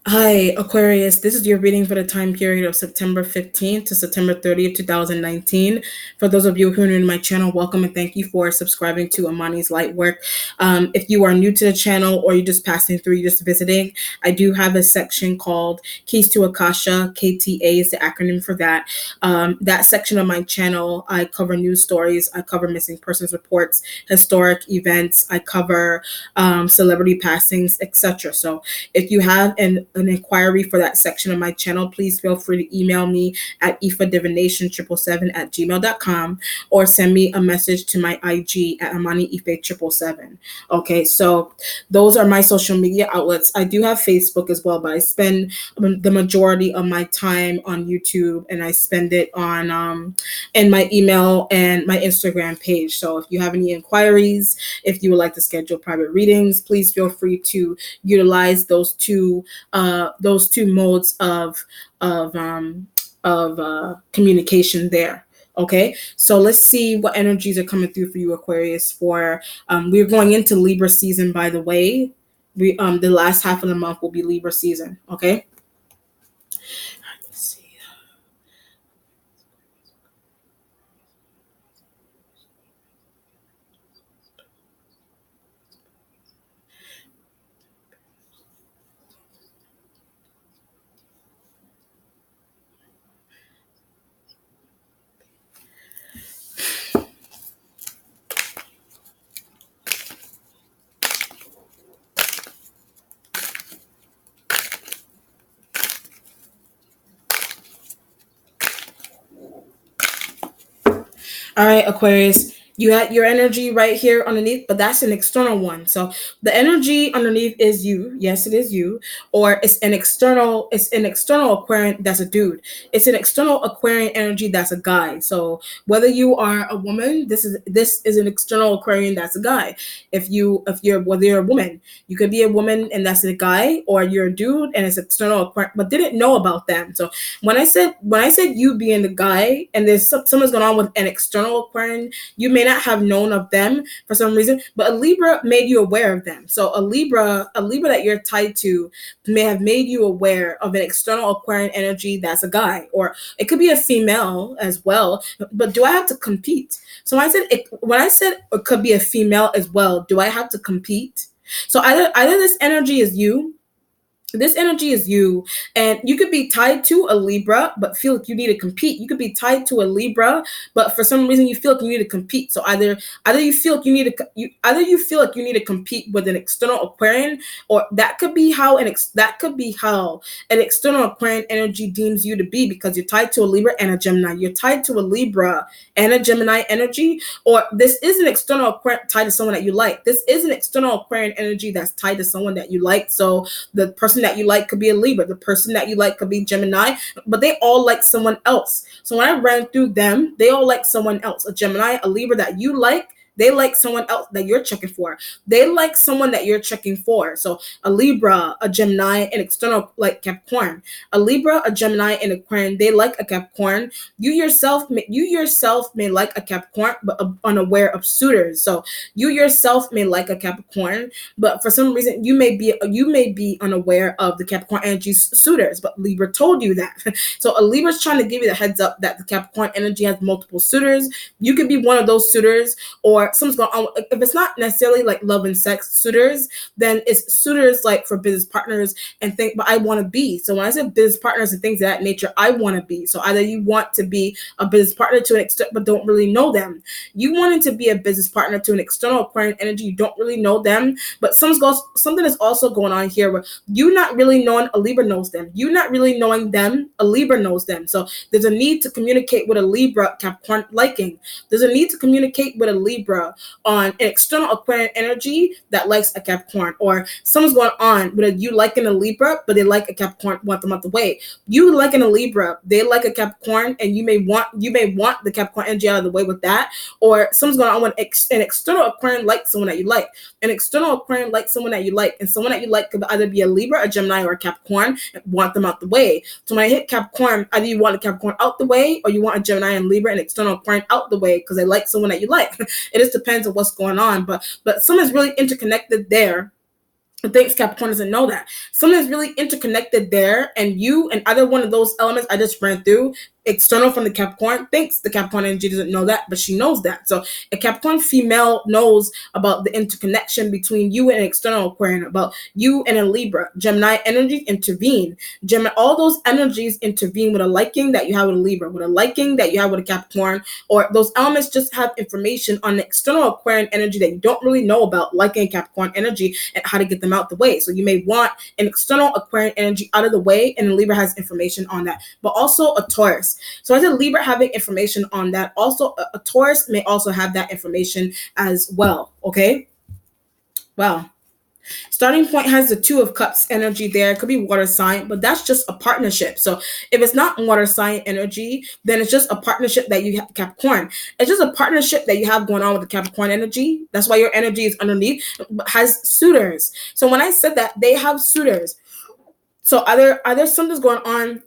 Hi, Aquarius. This is your reading for the time period of September 15th to September 30th, 2019. For those of you who are new to my channel, welcome and thank you for subscribing to Amani's Light Work. If you are new to the channel or you're just passing through, you're just visiting, I do have a section called Keys to Akasha. KTA is the acronym for that. That section of my channel, I cover news stories, I cover missing persons reports, historic events, I cover celebrity passings, etc. So if you have an inquiry for that section of my channel, please feel free to email me at ifadivination777@gmail.com or send me a message to my IG at amaniife777. Okay, so those are my social media outlets. I do have Facebook as well, but I spend the majority of my time on YouTube, and I spend it on in my email and my Instagram page. So if you have any inquiries, if you would like to schedule private readings, please feel free to utilize those two modes of communication there. Okay, so let's see what energies are coming through for you, Aquarius. For we're going into Libra season, by the way. The last half of the month will be Libra season. Okay. Let's see. All right, Aquarius. You had your energy right here underneath, but that's an external one. So the energy underneath is you. Yes, it is you. Or it's an external Aquarian that's a dude. It's an external Aquarian energy that's a guy. So whether you are a woman, this is an external Aquarian that's a guy. If you're whether you're a woman, you could be a woman and that's a guy, or you're a dude and it's external Aquarian, but didn't know about them. So when I said you being the guy and there's something's going on with an external Aquarian, you may not have known of them for some reason, but a Libra made you aware of them. So a Libra that you're tied to may have made you aware of an external Aquarian energy that's a guy, or it could be a female as well. But do I have to compete? So when I said it could be a female as well, do I have to compete? So either this energy is you, and you could be tied to a Libra but feel like you need to compete. You could be tied to a Libra, but for some reason you feel like you need to compete. So either you feel like you feel like you need to compete with an external Aquarian, or that could be how an external Aquarian energy deems you to be, because you're tied to a Libra and a Gemini. You're tied to a Libra and a Gemini energy, or this is an external Aquarian tied to someone that you like. This is an external Aquarian energy that's tied to someone that you like. So the person that you like could be a Libra. The person that you like could be Gemini, but they all like someone else. So when I ran through them, they all like someone else. A Gemini, a Libra that you like, they like someone else that you're checking for. They like someone that you're checking for. So a Libra, a Gemini, an external like Capricorn. A Libra, a Gemini, and Aquarian, they like a Capricorn. You yourself may like a Capricorn, but unaware of suitors. So you yourself may like a Capricorn, but for some reason you may be unaware of the Capricorn energy suitors, but Libra told you that. So a Libra's trying to give you the heads up that the Capricorn energy has multiple suitors. You could be one of those suitors, or something's going on. If it's not necessarily like love and sex suitors, then it's suitors like for business partners and think, but I want to be. So when I said business partners and things of that nature, I want to be. So either you want to be a business partner to an extent but don't really know them. You wanting to be a business partner to an external Aquarian energy, you don't really know them, but something is also going on here where you not really knowing a Libra knows them. You not really knowing them, a Libra knows them. So there's a need to communicate with a Libra Capricorn liking. There's a need to communicate with a Libra on an external Aquarian energy that likes a Capricorn, or something's going on with you liking a Libra, but they like a Capricorn, want them out the way. You liking a Libra, they like a Capricorn, and you may want the Capricorn energy out of the way with that, or something's going on with an external Aquarian like someone that you like. An external Aquarian like someone that you like, and someone that you like could either be a Libra, a Gemini, or a Capricorn, and want them out the way. So when I hit Capricorn, either you want a Capricorn out the way, or you want a Gemini and Libra and external Aquarian out the way because they like someone that you like. It just depends on what's going on, but someone's really interconnected there Thanks, Capricorn doesn't know that. Something's really interconnected there, and you and either one of those elements I just ran through, external from the Capricorn, thinks the Capricorn energy doesn't know that, but she knows that. So a Capricorn female knows about the interconnection between you and an external Aquarian, about you and a Libra. Gemini energy intervene. Gemini, all those energies intervene with a liking that you have with a Libra, with a liking that you have with a Capricorn, or those elements just have information on the external Aquarian energy that you don't really know about, liking Capricorn energy, and how to get them out the way. So you may want an external Aquarian energy out of the way, and Libra has information on that. But also a Taurus. So I said Libra having information on that. Also, a Taurus may also have that information as well. Okay. Wow. Starting point has the Two of Cups energy there. It could be water sign, but that's just a partnership. So if it's not water sign energy, then it's just a partnership that you have, Capricorn. It's just a partnership that you have going on with the Capricorn energy. That's why your energy is underneath, has suitors. So when I said that, they have suitors. So either something's going on.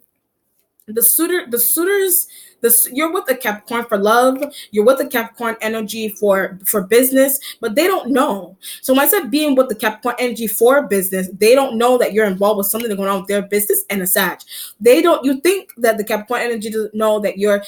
The suitors, you're with the Capricorn for love, you're with the Capricorn energy for business, but they don't know. So when I said being with the Capricorn energy for business, they don't know that you're involved with something going on with their business and a Sag. They don't. You think that the Capricorn energy doesn't know that you're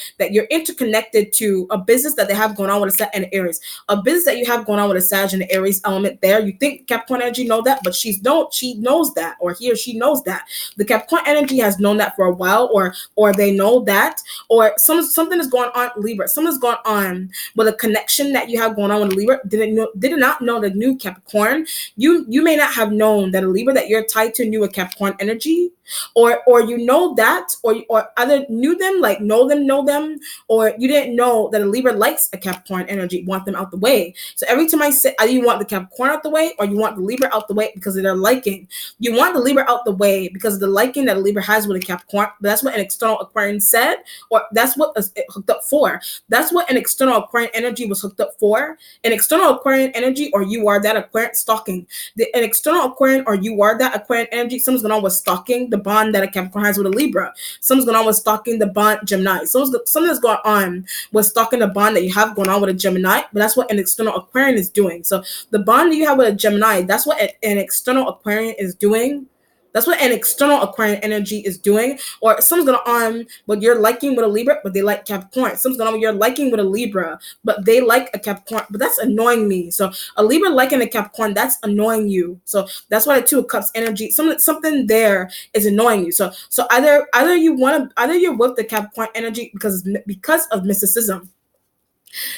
interconnected to a business that they have going on with a Sag and Aries, a business that you have going on with a Sag and the Aries element there. You think Capricorn energy know that, but she knows that, or he or she knows that. The Capricorn energy has known that for a while, or they know that, or something is going on, Libra. Something's going on with a connection that you have going on with Libra. Did not know the new Capricorn. You may not have known that a Libra that you're tied to knew a Capricorn energy, or you know that, or either knew them, like know them, or you didn't know that a Libra likes a Capricorn energy, want them out the way. So every time I say, either you want the Capricorn out the way, or you want the Libra out the way because of their liking. You want the Libra out the way because of the liking that a Libra has with a Capricorn. But that's what an external Aquarian said, or that's what it hooked up for. That's what an external Aquarian energy was hooked up for. An external Aquarian energy, or you are that Aquarian stalking. An external Aquarian, or you are that Aquarian energy. Something's going on with stalking the bond that a Capricorn has with a Libra. Something's going on with stalking the bond Gemini. Something's going on with stalking the bond that you have going on with a Gemini. But that's what an external Aquarian is doing. So the bond that you have with a Gemini, that's what an external Aquarian is doing. That's what an external Aquarian energy is doing. Or something's going on with your liking with a Libra, but they like Capricorn. Something's going on with your liking with a Libra, but they like a Capricorn. But that's annoying me. So a Libra liking a Capricorn, that's annoying you. So that's why the Two of Cups energy, something there is annoying you. So either you're with the Capricorn energy because of mysticism.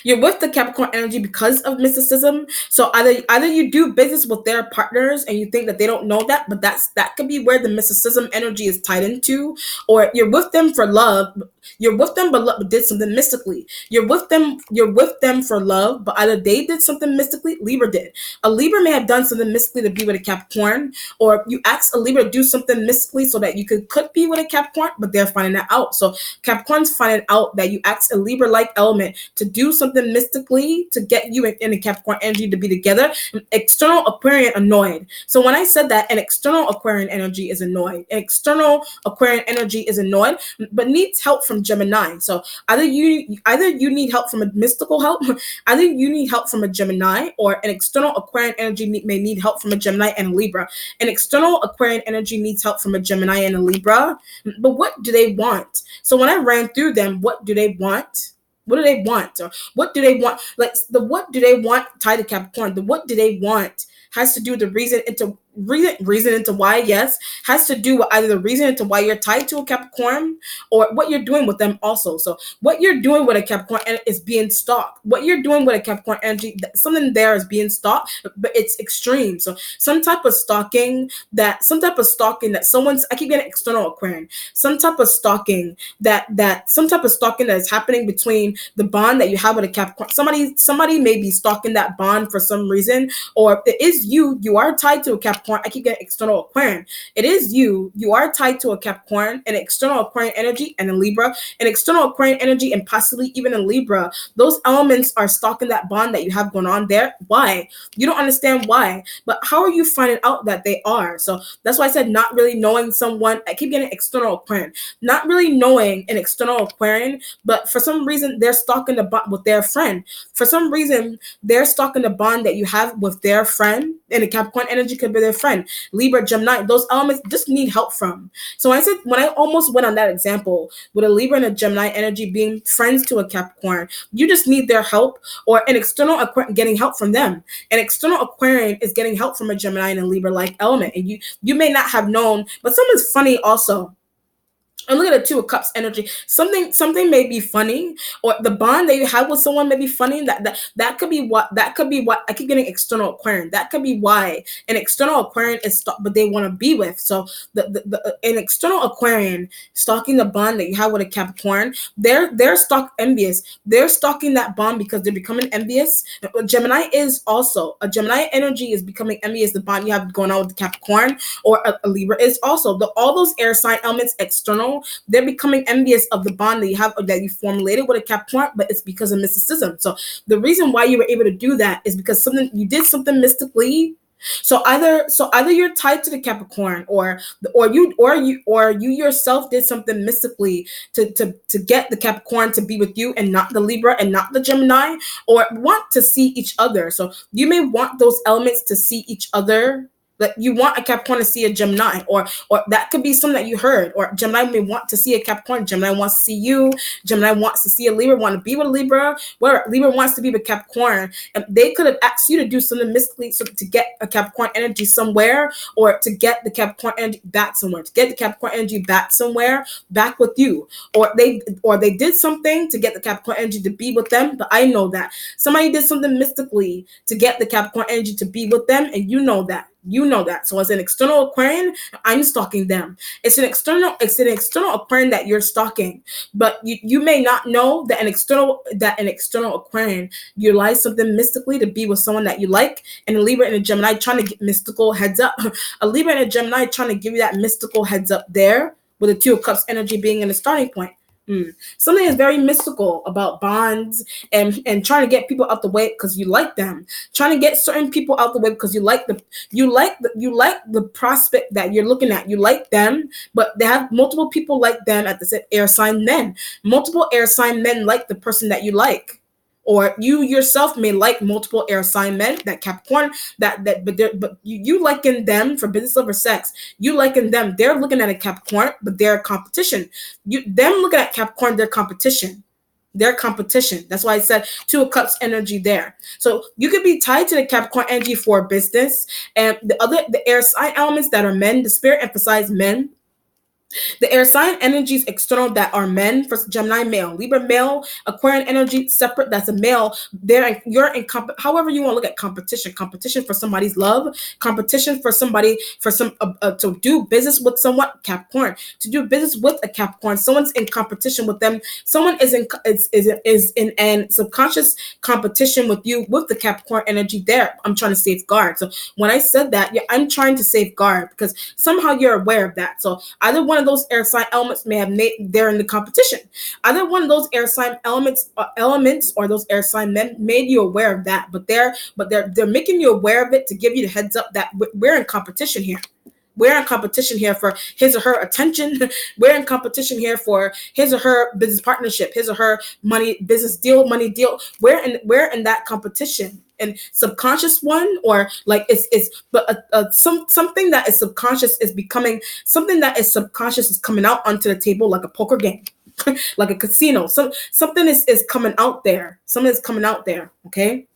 You're with the Capricorn energy because of mysticism. So either you do business with their partners and you think that they don't know that, but that could be where the mysticism energy is tied into, or you're with them for love. You're with them but did something mystically. You're with them for love, but either they did something mystically, Libra did. A Libra may have done something mystically to be with a Capricorn, or you ask a Libra to do something mystically so that you could be with a Capricorn, but they're finding that out. So Capricorn's finding out that you asked a Libra-like element to do something mystically to get you in a Capricorn energy to be together. External Aquarian annoyed. So when I said that, an external Aquarian energy is annoyed. An external Aquarian energy is annoyed, but needs help from Gemini. So either you need help from a mystical help, either you need help from a Gemini, or an external Aquarian energy may need help from a Gemini and a Libra. An external Aquarian energy needs help from a Gemini and a Libra. But what do they want? So when I ran through them, what do they want? What do they want? Or what do they want? Like the what do they want tied to Capricorn? The what do they want has to do with the reason into why, yes, has to do with either the reason into why you're tied to a Capricorn, or what you're doing with them also. So what you're doing with a Capricorn is being stalked. What you're doing with a Capricorn energy, something there is being stalked, but it's extreme. So some type of stalking that someone's, I keep getting external Aquarian, some type of stalking that is happening between the bond that you have with a Capricorn. Somebody may be stalking that bond for some reason, or it is you are tied to a Capricorn. I keep getting external Aquarian. It is you are tied to a Capricorn, an external Aquarian energy, and a Libra, an external Aquarian energy, and possibly even a Libra. Those elements are stalking that bond that you have going on there. Why? You don't understand why, but how are you finding out that they are? So that's why I said not really knowing someone. I keep getting external Aquarian, not really knowing an external Aquarian, but for some reason they're stalking the bond with their friend. For some reason they're stalking the bond that you have with their friend, and the Capricorn energy could be their friend. Libra, Gemini, those elements just need help from. So when I almost went on that example with a Libra and a Gemini energy being friends to a Capricorn, you just need their help, or an external Aquarian getting help from them. An external Aquarian is getting help from a Gemini and a Libra like element, and you may not have known, but someone's funny also. And look at the Two of Cups energy. Something may be funny, or the bond that you have with someone may be funny. That could be what I keep getting external Aquarian. That could be why an external Aquarian is but they want to be with. So an external Aquarian stalking the bond that you have with a Capricorn, they're envious. They're stalking that bond because they're becoming envious. Gemini is also a Gemini energy is becoming envious. The bond you have going on with the Capricorn, or a Libra is also all those air sign elements external. They're becoming envious of the bond that you have, or that you formulated with a Capricorn, but it's because of mysticism. So the reason why you were able to do that is because you did something mystically. So either you're tied to the Capricorn, or you yourself did something mystically to get the Capricorn to be with you and not the Libra and not the Gemini, or want to see each other. So you may want those elements to see each other. That you want a Capricorn to see a Gemini, or that could be something that you heard. Or Gemini may want to see a Capricorn. Gemini wants to see you. Gemini wants to see a Libra, want to be with a Libra. Whatever. Libra wants to be with Capricorn, and they could have asked you to do something mystically, so to get a Capricorn energy somewhere, or to get the Capricorn energy back somewhere, back with you, or they did something to get the Capricorn energy to be with them. But I know that somebody did something mystically to get the Capricorn energy to be with them, and you know that. So as an external Aquarian, I'm stalking them. It's an external Aquarian that you're stalking, but you may not know that an external Aquarian utilized something mystically to be with someone that you like, and a Libra and a Gemini trying to get mystical heads up. A Libra and a Gemini trying to give you that mystical heads up there, with the Two of Cups energy being in the starting point. Something is very mystical about bonds, and trying to get people out the way because you like them. Trying to get certain people out the way because you like the prospect that you're looking at. You like them, but they have multiple people like them at the air sign men. Multiple air sign men like the person that you like. Or you yourself may like multiple air sign men, that Capricorn, but you liking them for business over sex. You liking them. They're looking at a Capricorn, but they're competition. Them looking at Capricorn, they're competition. That's why I said Two of Cups energy there. So you could be tied to the Capricorn energy for business, and the air sign elements that are men. The spirit emphasized men. The air sign energies external that are men, for Gemini male, Libra male, Aquarian energy separate, that's a male. You're in however you want to look at competition for somebody's love, competition for somebody, to do business with someone, Capricorn, to do business with a Capricorn. Someone's in competition with them. Someone is in an subconscious competition with you, with the Capricorn energy there. I'm trying to safeguard. So when I said that, I'm trying to safeguard because somehow you're aware of that. So either one of those air sign elements may have made they're in the competition. Either one of those air sign elements or those air sign men made you aware of that, but they're making you aware of it to give you the heads up that we're in competition here. We're in competition here for his or her attention. We're in competition here for his or her business partnership, his or her money deal. We're in that competition. And subconscious one, or like something that is subconscious is becoming something that is subconscious is coming out onto the table like a poker game, like a casino. Something is coming out there. Something is coming out there. Okay.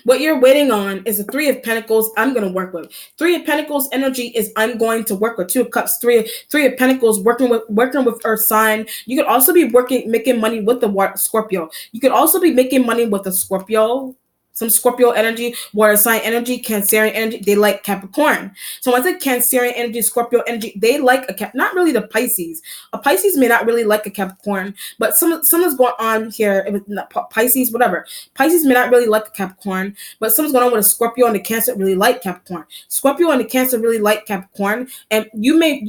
What you're waiting on is a Three of Pentacles. I'm going to work with Three of Pentacles energy is I'm going to work with Two of Cups, Three of Pentacles, working with Earth sign. You could also be making money with the Scorpio. You could also be making money with a Scorpio. Some Scorpio energy, water sign energy, Cancerian energy, they like Capricorn. So when I say Cancerian energy, Scorpio energy, they like not really the Pisces. A Pisces may not really like a Capricorn, but something's going on here. It was Pisces, whatever. Pisces may not really like a Capricorn, but something's going on with a Scorpio and the Cancer really like Capricorn. Scorpio and the Cancer really like Capricorn, and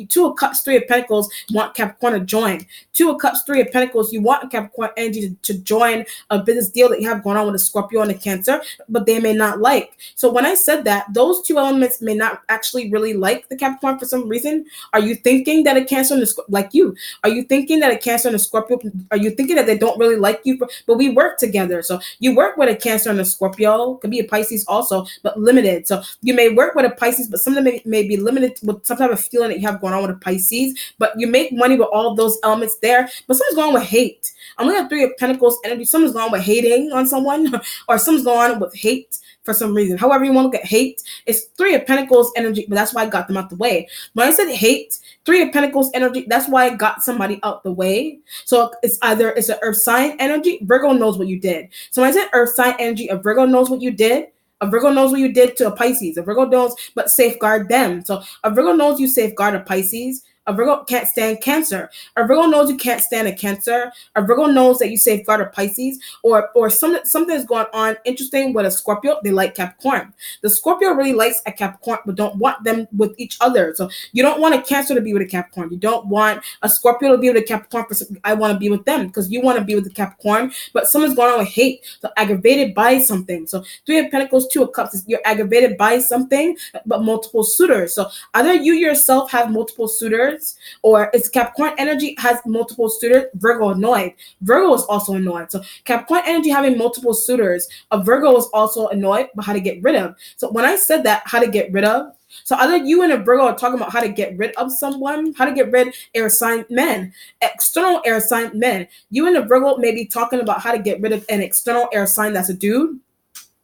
Two of Cups, Three of Pentacles want Capricorn to join. Two of Cups, Three of Pentacles, you want a Capricorn energy to join a business deal that you have going on with a Scorpio and a Cancer. other, but they may not like. So when I said that, those two elements may not actually really like the Capricorn for some reason. Are you thinking that a Cancer and a like you? Are you thinking that a Cancer and a Scorpio? Are you thinking that they don't really like you? But we work together. So you work with a Cancer and a Scorpio. Could be a Pisces also, but limited. So you may work with a Pisces, but some of them may be limited with some type of feeling that you have going on with a Pisces. But you make money with all of those elements there. But something's going on with hate. I'm looking at Three of Pentacles energy. Someone's going on with hating on someone, or someone's going on with hate for some reason. However you want to look at hate, it's Three of Pentacles energy, but that's why I got them out the way. When I said hate, Three of Pentacles energy, that's why I got somebody out the way. So it's either it's an earth sign energy, Virgo knows what you did. So when I said earth sign energy, a Virgo knows what you did. A Virgo knows what you did to a Pisces. A Virgo knows, but safeguard them. So a Virgo knows you safeguard a Pisces. A Virgo can't stand Cancer. A Virgo knows you can't stand a Cancer. A Virgo knows that you safeguard a Pisces, or something is going on interesting with a Scorpio. They like Capricorn. The Scorpio really likes a Capricorn, but don't want them with each other. So you don't want a Cancer to be with a Capricorn. You don't want a Scorpio to be with a Capricorn. I want to be with them because you want to be with the Capricorn, but someone's going on with hate. So aggravated by something. So Three of Pentacles, Two of Cups. You're aggravated by something, but multiple suitors. So either you yourself have multiple suitors, or it's Capricorn energy has multiple suitors. Virgo annoyed. Virgo is also annoyed. So Capricorn energy having multiple suitors. A Virgo is also annoyed, but how to get rid of. So when I said that, how to get rid of. So either you and a Virgo are talking about how to get rid of someone, how to get rid of air sign men, external air sign men. You and a Virgo may be talking about how to get rid of an external air sign that's a dude.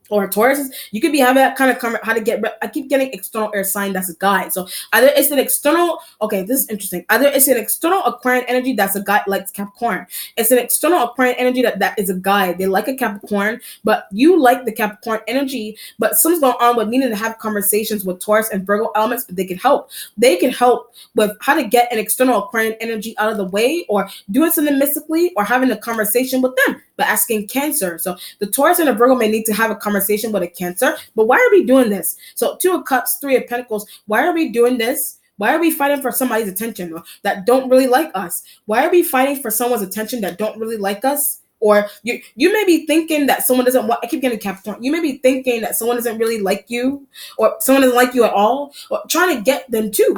Or Taurus, you could be having that kind of comment, how to get. I keep getting external air sign that's a guy. So either it's an external. Okay, this is interesting. Either it's an external Aquarian energy that's a guy like Capricorn. It's an external Aquarian energy that is a guy. They like a Capricorn, but you like the Capricorn energy. But something's going on with needing to have conversations with Taurus and Virgo elements, but they can help. They can help with how to get an external Aquarian energy out of the way, or doing something mystically, or having a conversation with them, but asking Cancer. So the Taurus and the Virgo may need to have a conversation with a Cancer. But why are we doing this? So Two of Cups, Three of Pentacles. Why are we doing this? Why are we fighting for somebody's attention that don't really like us? Why are we fighting for someone's attention that don't really like us? Or you may be thinking that someone doesn't want. I keep getting Capricorn. You may be thinking that someone doesn't really like you, or someone doesn't like you at all, or trying to get them too.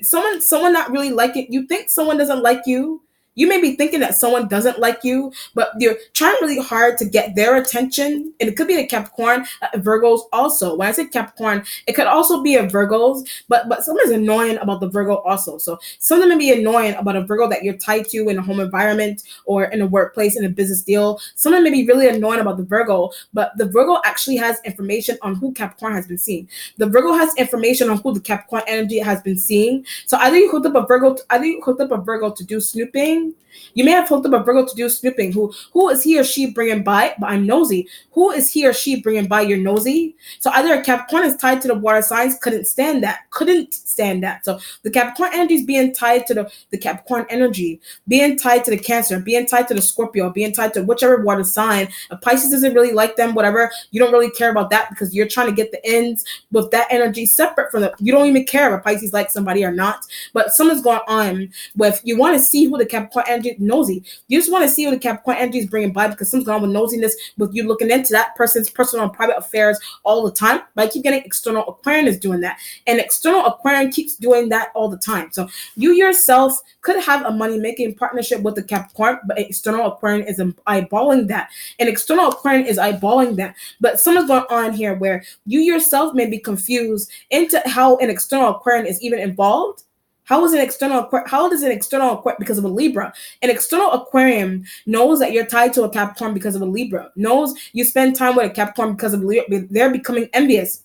someone not really like it. You think someone doesn't like you. You may be thinking that someone doesn't like you, but you're trying really hard to get their attention. And it could be a Capricorn, Virgos also. When I say Capricorn, it could also be a Virgos, but someone's annoying about the Virgo also. So something may be annoying about a Virgo that you're tied to in a home environment, or in a workplace, in a business deal. Someone may be really annoying about the Virgo, but the Virgo actually has information on who Capricorn has been seeing. The Virgo has information on who the Capricorn energy has been seeing. So either you hooked up a Virgo to do snooping. You may have hooked up a Virgo to do snooping. Who is he or she bringing by? But I'm nosy. Who is he or she bringing by? You're nosy. So either a Capricorn is tied to the water signs, couldn't stand that. So the Capricorn energy is being tied to the Capricorn energy, being tied to the Cancer, being tied to the Scorpio, being tied to whichever water sign. A Pisces doesn't really like them, whatever. You don't really care about that because you're trying to get the ends with that energy separate from you don't even care if a Pisces likes somebody or not. But something's going on with, you want to see who the Capricorn energy, nosy. You just want to see who the Capricorn energy is bringing by, because something's going on with nosiness with you looking into that person's personal and private affairs all the time. But I keep getting external Aquarian is doing that. And external Aquarian keeps doing that all the time. So you yourself could have a money-making partnership with the Capricorn, but external Aquarian is eyeballing that. And external Aquarian is eyeballing that. But something's going on here where you yourself may be confused into how an external Aquarian is even involved. How does an external Aquarian, because of a Libra? An external Aquarian knows that you're tied to a Capricorn because of a Libra, knows you spend time with a Capricorn because of a Libra. They're becoming envious.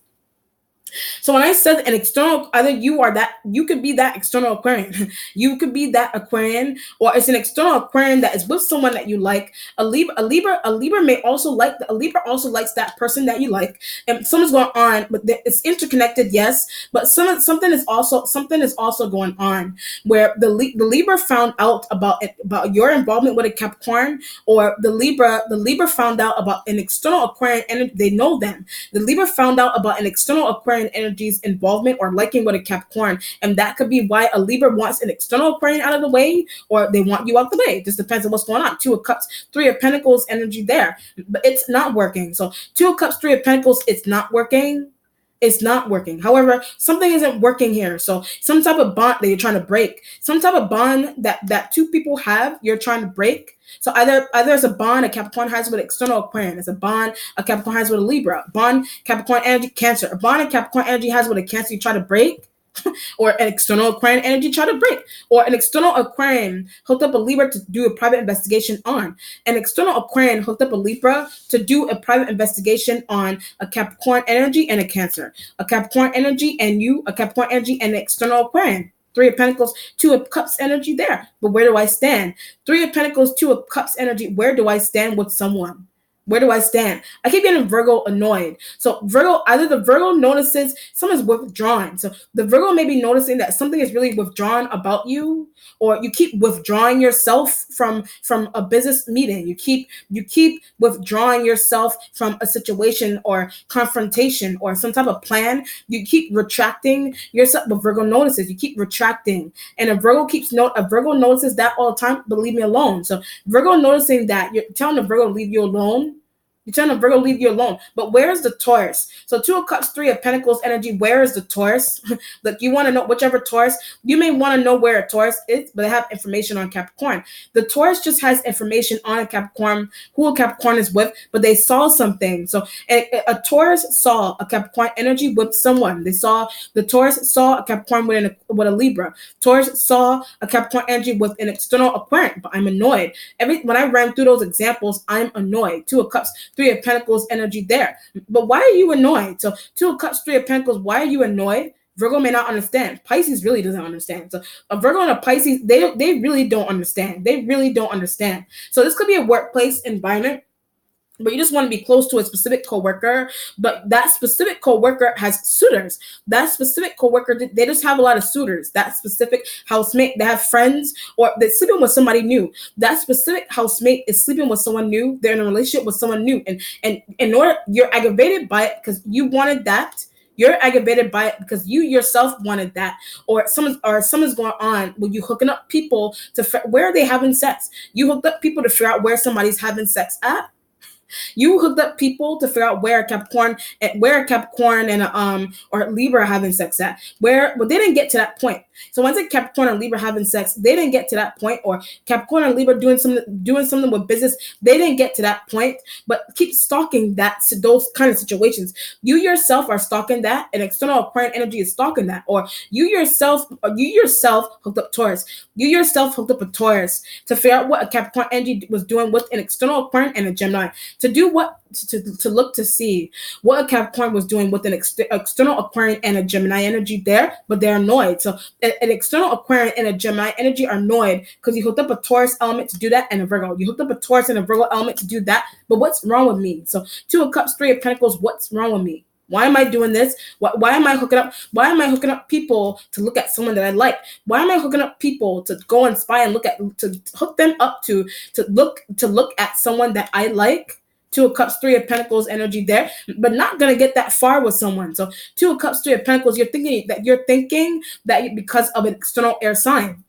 So when I said an external, either you could be that external Aquarian. You could be that Aquarian, or it's an external Aquarian that is with someone that you like. A Libra may also like, a Libra also likes that person that you like. And something's going on, but it's interconnected, yes. But something is also going on where the Libra found out about your involvement with a Capricorn, or the Libra found out about an external Aquarian, and they know them. The Libra found out about an external Aquarian Aquarian energy's involvement or liking with a Capricorn. And that could be why a Libra wants an external Aquarian out of the way, or they want you out the way. It just depends on what's going on. Two of Cups, Three of Pentacles energy there. But it's not working. So Two of Cups, Three of Pentacles, it's not working. It's not working. However, something isn't working here. So some type of bond that you're trying to break, some type of bond that two people have, you're trying to break. So either it's a bond a Capricorn has with external Aquarian, it's a bond a Capricorn has with a Libra, bond Capricorn energy Cancer, a bond a Capricorn energy has with a Cancer you try to break, or an external Aquarian energy try to break, or an external Aquarian hooked up a Libra to do a private investigation on. An external Aquarian hooked up a Libra to do a private investigation on a Capricorn energy and a Cancer. A Capricorn energy and you, a Capricorn energy and an external Aquarian. Three of Pentacles, Two of Cups energy there. But where do I stand? Three of Pentacles, Two of Cups energy. Where do I stand with someone? Where do I stand? I keep getting Virgo annoyed. So Virgo, either the Virgo notices someone's withdrawing. So the Virgo may be noticing that something is really withdrawn about you, or you keep withdrawing yourself from a business meeting. You keep withdrawing yourself from a situation or confrontation or some type of plan. You keep retracting yourself. But Virgo notices you keep retracting, and a Virgo notices that all the time. But leave me alone. So Virgo noticing that, you're telling the Virgo to leave you alone. You're telling the Virgo leave you alone. But where is the Taurus? So Two of Cups, Three of Pentacles energy. Where is the Taurus? Look, you want to know whichever Taurus. You may want to know where a Taurus is, but they have information on Capricorn. The Taurus just has information on a Capricorn, who a Capricorn is with, but they saw something. So a Taurus saw a Capricorn energy with someone. The Taurus saw a Capricorn with a Libra. Taurus saw a Capricorn energy with an external Aquarian. But I'm annoyed. When I ran through those examples, I'm annoyed. Two of Cups, Three of Pentacles energy there. But why are you annoyed? So Two of Cups, Three of Pentacles, why are you annoyed? Virgo may not understand. Pisces really doesn't understand. So a Virgo and a Pisces, they really don't understand. They really don't understand. So this could be a workplace environment, but you just want to be close to a specific coworker, but that specific coworker has suitors. That specific coworker, they just have a lot of suitors. That specific housemate, they have friends, or they're sleeping with somebody new. That specific housemate is sleeping with someone new. They're in a relationship with someone new, and in order, you're aggravated by it because you wanted that. You're aggravated by it because you yourself wanted that, or something's going on when you hooking up people to where are they having sex. You hooked up people to figure out where somebody's having sex at. You hooked up people to figure out where a Capricorn and or Libra are having sex at. But they didn't get to that point. So once a Capricorn and Libra having sex, they didn't get to that point. Or Capricorn and Libra doing something with business, they didn't get to that point. But keep stalking those kind of situations. You yourself are stalking that, and external Aquarian energy is stalking that. Or you yourself hooked up Taurus. You yourself hooked up a Taurus to figure out what a Capricorn energy was doing with an external Aquarian and a Gemini. To do what? To look to see what a Capricorn was doing with an external Aquarian and a Gemini energy there, but they're annoyed. So an external Aquarian and a Gemini energy are annoyed because you hooked up a Taurus element to do that, and a Virgo. You hooked up a Taurus and a Virgo element to do that, but what's wrong with me? So Two of Cups, Three of Pentacles, what's wrong with me? Why am I doing this? Why am I hooking up? Why am I hooking up people to look at someone that I like? Why am I hooking up people to go and spy and to hook them up to look at someone that I like? Two of Cups, Three of Pentacles energy there, but not gonna get that far with someone. So Two of Cups, Three of Pentacles, you're thinking that because of an external air sign.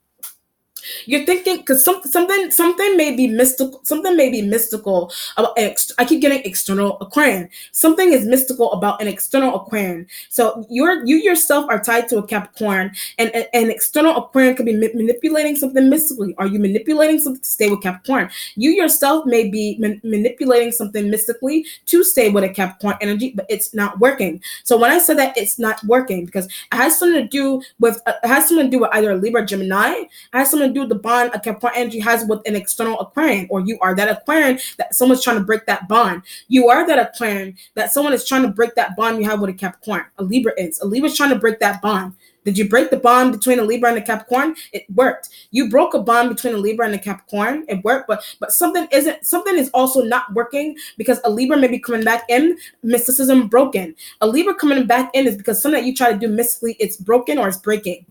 You're thinking because something may be mystical. Something may be mystical about. I keep getting external Aquarian. Something is mystical about an external Aquarian. So you yourself are tied to a Capricorn, and an external Aquarian could be manipulating something mystically. Are you manipulating something to stay with Capricorn? You yourself may be manipulating something mystically to stay with a Capricorn energy, but it's not working. So when I said that it's not working, because it has something to do with either a Libra, Gemini. It has something to do with the bond a Capricorn energy has with an external Aquarian, or you are that Aquarian that someone's trying to break that bond. You are that Aquarian that someone is trying to break that bond you have with a Capricorn. A Libra is trying to break that bond. Did you break the bond between a Libra and a Capricorn? It worked. You broke a bond between a Libra and a Capricorn. It worked, but something is also not working because a Libra may be coming back in, mysticism broken. A Libra coming back in is because something that you try to do mystically, it's broken or it's breaking.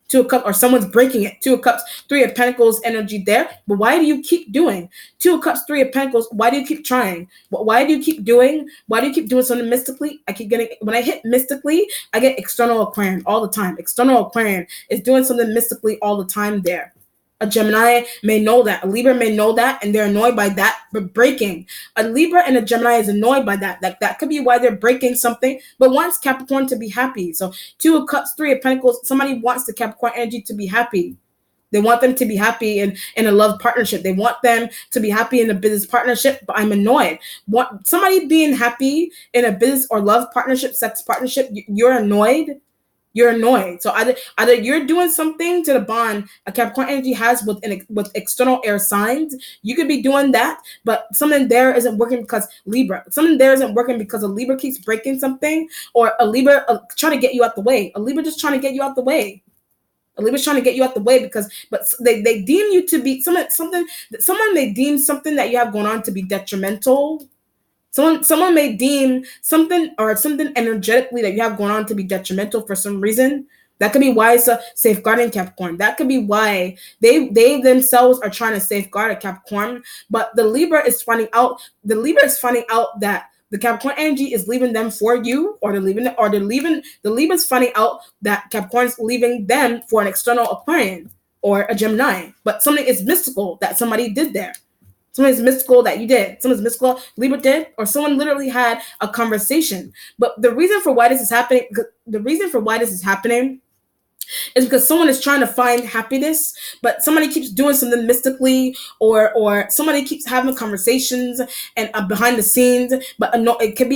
Two of Cups, or someone's breaking it. Two of Cups, Three of Pentacles energy there. But why do you keep doing? Two of Cups, Three of Pentacles. Why do you keep trying? Why do you keep doing? Why do you keep doing something mystically? I keep getting, when I hit mystically, I get external Aquarian all the time. External Aquarian is doing something mystically all the time there. A Gemini may know that. A Libra may know that, and they're annoyed by that, but breaking. A Libra and a Gemini is annoyed by that. That could be why they're breaking something, but wants Capricorn to be happy. So Two of Cups, Three of Pentacles, somebody wants the Capricorn energy to be happy. They want them to be happy in a love partnership. They want them to be happy in a business partnership, but I'm annoyed. Somebody being happy in a business or love partnership, sex partnership, you're annoyed. You're annoyed. So either you're doing something to the bond a Capricorn energy has with external air signs. You could be doing that, but something there isn't working because Libra. Something there isn't working because a Libra keeps breaking something, or a Libra trying to get you out the way. A Libra just trying to get you out the way. A Libra's trying to get you out the way but they deem you to be someone may deem something that you have going on to be detrimental. Someone may deem something energetically that you have going on to be detrimental for some reason. That could be why it's a safeguarding Capricorn. That could be why they themselves are trying to safeguard a Capricorn. But the Libra is finding out that the Capricorn energy is leaving them for you, or the Libra's finding out that Capricorn's leaving them for an external Aquarian or a Gemini. But something is mystical that somebody did there. Something's mystical that you did. Something's mystical Libra did, or someone literally had a conversation. But the reason for why this is happening is because someone is trying to find happiness, but somebody keeps doing something mystically, or somebody keeps having conversations and behind the scenes. But it could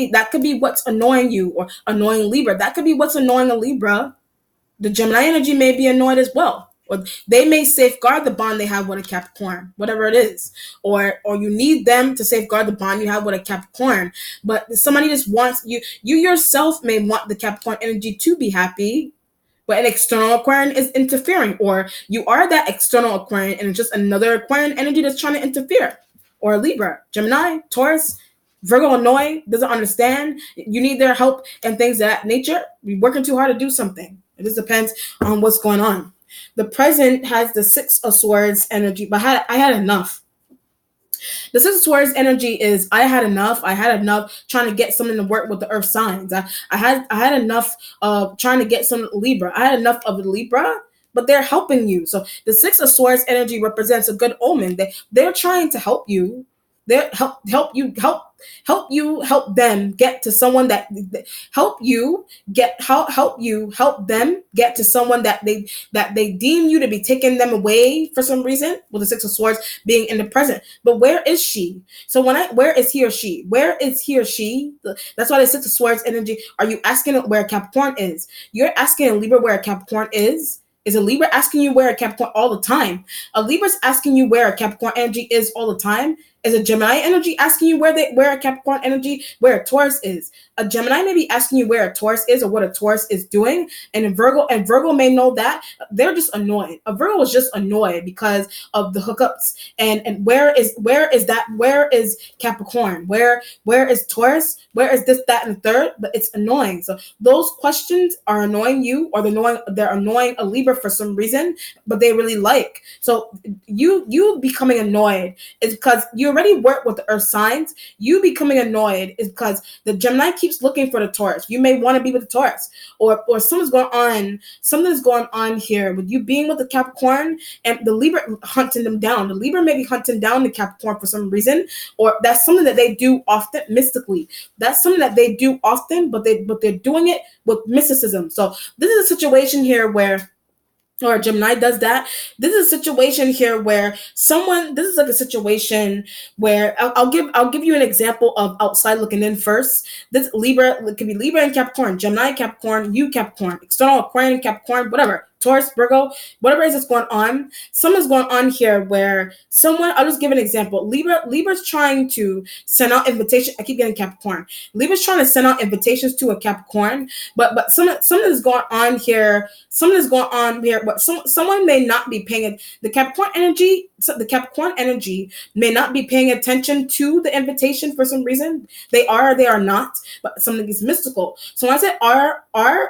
be what's annoying you, or annoying Libra. That could be what's annoying a Libra. The Gemini energy may be annoyed as well. Or they may safeguard the bond they have with a Capricorn, whatever it is. Or you need them to safeguard the bond you have with a Capricorn. But somebody just wants you yourself may want the Capricorn energy to be happy, but an external Aquarian is interfering. Or you are that external Aquarian and it's just another Aquarian energy that's trying to interfere. Or a Libra, Gemini, Taurus, Virgo annoyed, doesn't understand. You need their help and things of that nature. You're working too hard to do something. It just depends on what's going on. The present has the Six of Swords energy, but I had enough. The Six of Swords energy is I had enough. I had enough trying to get something to work with the earth signs. I had enough of trying to get some Libra. I had enough of Libra, but they're helping you. So the Six of Swords energy represents a good omen. They're trying to help you. They help them get to someone that help them get to someone that they deem you to be taking them away for some reason, with the Six of Swords being in the present. But where is she? So where is he or she? Where is he or she? That's why the Six of Swords energy. Are you asking where Capricorn is? You're asking a Libra where a Capricorn is. Is a Libra asking you where a Capricorn all the time? A Libra's asking you where a Capricorn energy is all the time. Is a Gemini energy asking you where a Capricorn energy, where a Taurus is? A Gemini may be asking you where a Taurus is or what a Taurus is doing, and Virgo may know that. They're just annoyed. A Virgo is just annoyed because of the hookups. And where is that? Where is Capricorn? Where is Taurus? Where is this, that, and the third? But it's annoying. So those questions are annoying you, or they're annoying a Libra for some reason, but they really like. So you becoming annoyed is because you already work with the earth signs. You becoming annoyed is because the Gemini keeps looking for the Taurus. You may want to be with the Taurus, or something's going on here with you being with the Capricorn and the Libra hunting them down. The Libra may be hunting down the Capricorn for some reason, or that's something that they do often mystically. That's something that they do often, but they're doing it with mysticism. So this is a situation here where, or Gemini does that. This is a situation here where this is like a situation where I'll give you an example of outside looking in first. This Libra, it could be Libra and Capricorn, Gemini, Capricorn, you Capricorn, external Aquarian, Capricorn, whatever. Taurus, Virgo, whatever is going on. Something's going on here where I'll just give an example. Libra's trying to send out invitations. I keep getting Capricorn. Libra's trying to send out invitations to a Capricorn, but something is going on here. Something is going on here, but someone may not be paying it. The Capricorn energy may not be paying attention to the invitation for some reason. They are or they are not, but something is mystical. So when I say are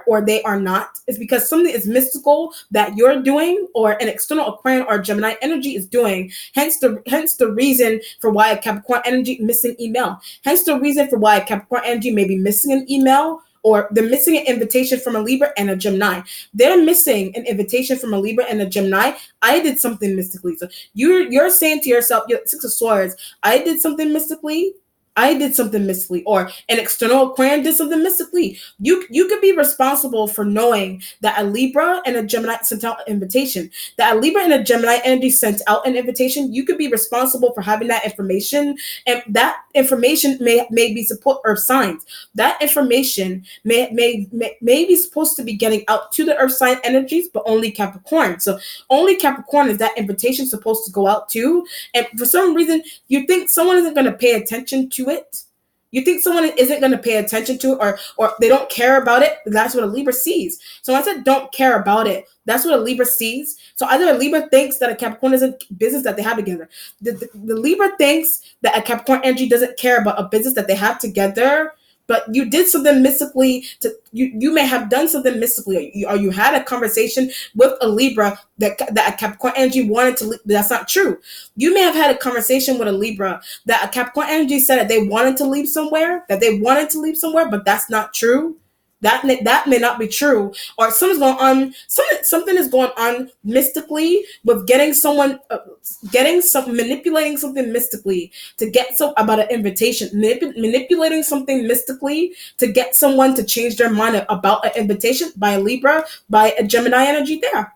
or they are not, it's because something is mystical responsible that you're doing, or an external Aquarian or Gemini energy is doing. Hence the reason for why a Capricorn energy missing email. Hence the reason for why a Capricorn energy may be missing an email, or they're missing an invitation from a Libra and a Gemini. They're missing an invitation from a Libra and a Gemini. I did something mystically. So you're saying to yourself, Six of Swords, I did something mystically. I did something mystically, or an external Aquarian did something mystically. You could be responsible for knowing that a Libra and a Gemini sent out an invitation. That a Libra and a Gemini energy sent out an invitation. You could be responsible for having that information, and that information may be support Earth signs. That information may be supposed to be getting out to the Earth sign energies, but only Capricorn. So only Capricorn is that invitation supposed to go out to. And for some reason, you think someone isn't going to pay attention to it. You think someone isn't going to pay attention to it, or they don't care about it. That's what a Libra sees. So when I said don't care about it, that's what a Libra sees. So either a Libra thinks that a Capricorn isn't business that they have together. The Libra thinks that a Capricorn energy doesn't care about a business that they have together. But you did something mystically. You may have done something mystically, or you had a conversation with a Libra that a Capricorn energy wanted to. That's not true. You may have had a conversation with a Libra that a Capricorn energy said that they wanted to leave somewhere, but that's not true. That may not be true, or something's going on. Something is going on mystically with manipulating something mystically to get about an invitation, manipulating something mystically to get someone to change their mind about an invitation by a Libra, by a Gemini energy there.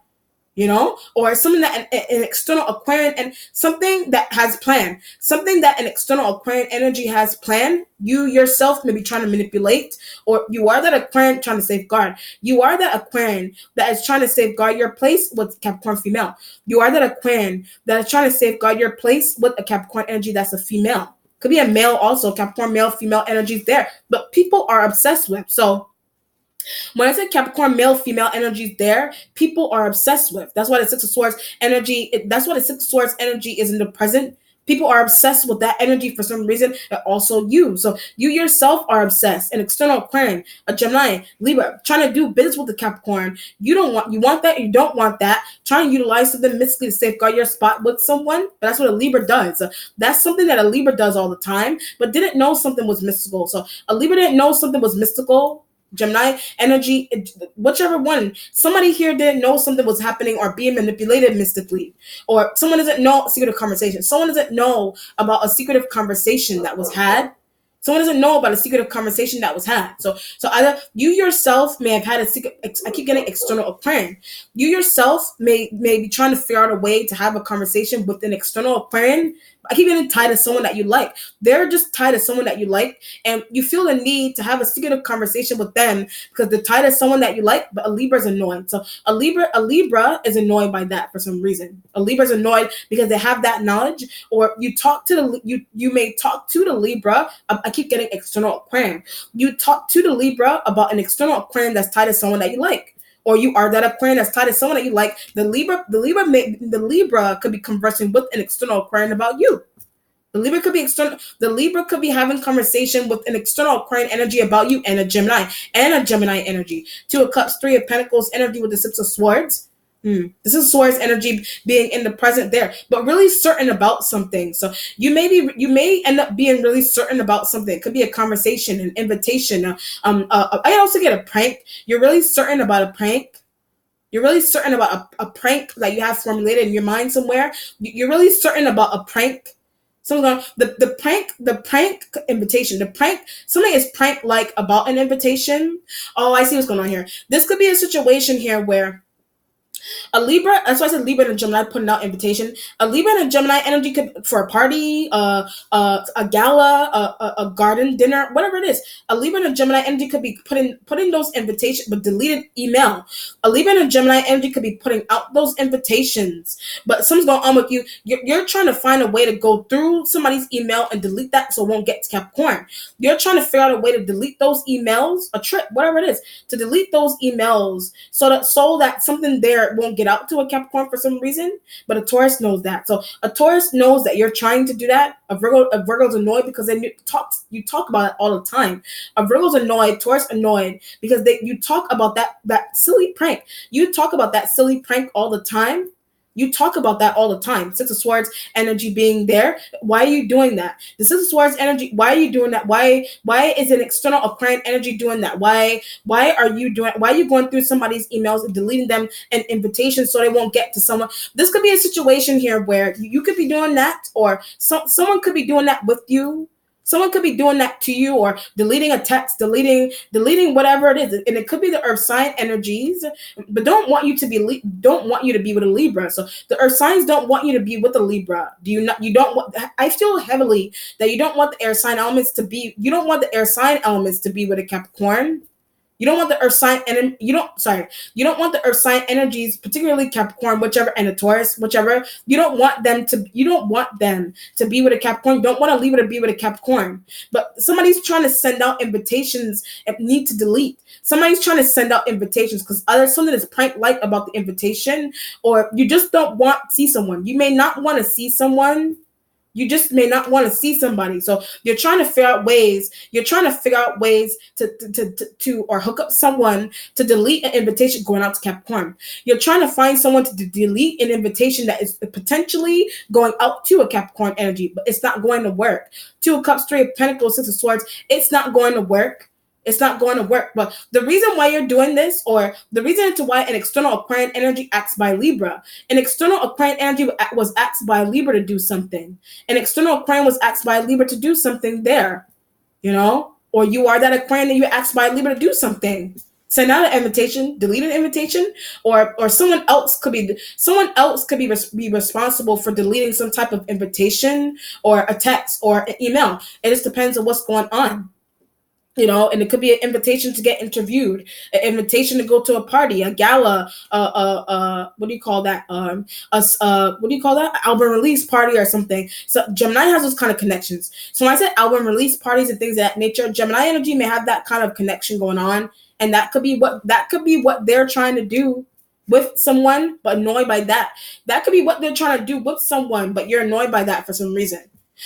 Or something that an external Aquarian, and something that has planned, something that an external Aquarian energy has planned, you yourself may be trying to manipulate, or you are that Aquarian trying to safeguard. You are that Aquarian that is trying to safeguard your place with Capricorn female. You are that Aquarian that is trying to safeguard your place with a Capricorn energy that's a female. Could be a male also, Capricorn male, female energies there, but people are obsessed with. So when I say Capricorn male, female energies there, people are obsessed with. That's why the Six of Swords energy, is in the present. People are obsessed with that energy for some reason, and also you. So you yourself are obsessed. An external Aquarian, a Gemini, Libra, trying to do business with the Capricorn. You want that, you don't want that. Trying to utilize something mystically to safeguard your spot with someone. But that's what a Libra does. That's something that a Libra does all the time, but didn't know something was mystical. So a Libra didn't know something was mystical. Gemini energy, whichever one. Somebody here didn't know something was happening or being manipulated mystically, or someone doesn't know a secretive conversation. Someone doesn't know about a secretive conversation that was had. Someone doesn't know about a secretive conversation that was had. So either you yourself may have had a secret. I keep getting external Aquarian. You yourself may be trying to figure out a way to have a conversation with an external Aquarian. I keep getting tied to someone that you like. They're just tied to someone that you like, and you feel the need to have a secretive conversation with them because they're tied to someone that you like. But a Libra is annoyed. So a Libra is annoyed by that for some reason. A Libra is annoyed because they have that knowledge, or you may talk to the Libra. I keep getting external Aquarian. You talk to the Libra about an external Aquarian that's tied to someone that you like. Or you are that Aquarian that's tied to someone that you like. The Libra could be conversing with an external Aquarian about you. The Libra could be having conversation with an external Aquarian energy about you, and a Gemini energy. Two of Cups, Three of Pentacles energy with the Six of Swords. This is Swords energy being in the present there, but really certain about something. So you may end up being really certain about something. It could be a conversation, an invitation. I also get a prank. You're really certain about a prank. You're really certain about a prank that you have formulated in your mind somewhere. You're really certain about a prank. The prank invitation. Something is prank like about an invitation. Oh, I see what's going on here. This could be a situation here where a Libra, that's why I said Libra and a Gemini putting out invitation. A Libra and a Gemini energy could, for a party, a gala, a garden dinner, whatever it is. A Libra and a Gemini energy could be putting those invitations, but deleted email. A Libra and a Gemini energy could be putting out those invitations, but something's going on with you. You're trying to find a way to go through somebody's email and delete that so it won't get to Capricorn. You're trying to figure out a way to delete those emails, a trick, whatever it is, to delete those emails so that something there won't get it out to a Capricorn for some reason, but a Taurus knows that. So a Taurus knows that you're trying to do that. A Virgo's annoyed because you talk about it all the time. A Virgo's annoyed, Taurus annoyed because you talk about that silly prank. You talk about that silly prank all the time. You talk about that all the time. Six of Swords energy being there. Why are you doing that? The Six of Swords energy. Why are you doing that? Why is an external Aquarian energy doing that? Why are you doing? Why are you going through somebody's emails and deleting them and invitations so they won't get to someone? This could be a situation here where you could be doing that, or someone could be doing that with you. Someone could be doing that to you, or deleting a text, deleting whatever it is, and it could be the Earth sign energies, but don't want you to be with a Libra. So the Earth signs don't want you to be with a Libra. Do you not? You don't want. I feel heavily that you don't want the air sign elements to be. You don't want the air sign elements to be with a Capricorn. You don't want the earth sign and you don't want the earth sign energies, particularly Capricorn, whichever, and a Taurus, whichever. You don't want them to be with a Capricorn. You don't want to leave it to be with a Capricorn. But somebody's trying to send out invitations and need to delete. Somebody's trying to send out invitations because either something is prank-like about the invitation, or you just don't want to see someone. You may not want to see someone. You just may not want to see somebody. So you're trying to figure out ways. You're trying to figure out ways to or hook up someone to delete an invitation going out to Capricorn. You're trying to find someone to delete an invitation that is potentially going out to a Capricorn energy, but it's not going to work. Two of Cups, Three of Pentacles, Six of Swords. It's not going to work. It's not going to work. But the reason why you're doing this, or the reason to why an external Aquarian energy acts by Libra, an external Aquarian energy was asked by Libra to do something. An external Aquarian was asked by Libra to do something there, or you are that Aquarian and you asked by Libra to do something. Send out an invitation, delete an invitation, or someone else could be responsible for deleting some type of invitation or a text or an email. It just depends on what's going on. And it could be an invitation to get interviewed, an invitation to go to a party, a gala, what do you call that? What do you call that? Album release party or something. So Gemini has those kind of connections. So when I said album release parties and things of that nature, Gemini energy may have that kind of connection going on, and that could be what they're trying to do with someone, but annoyed by that. That could be what they're trying to do with someone, but you're annoyed by that for some reason.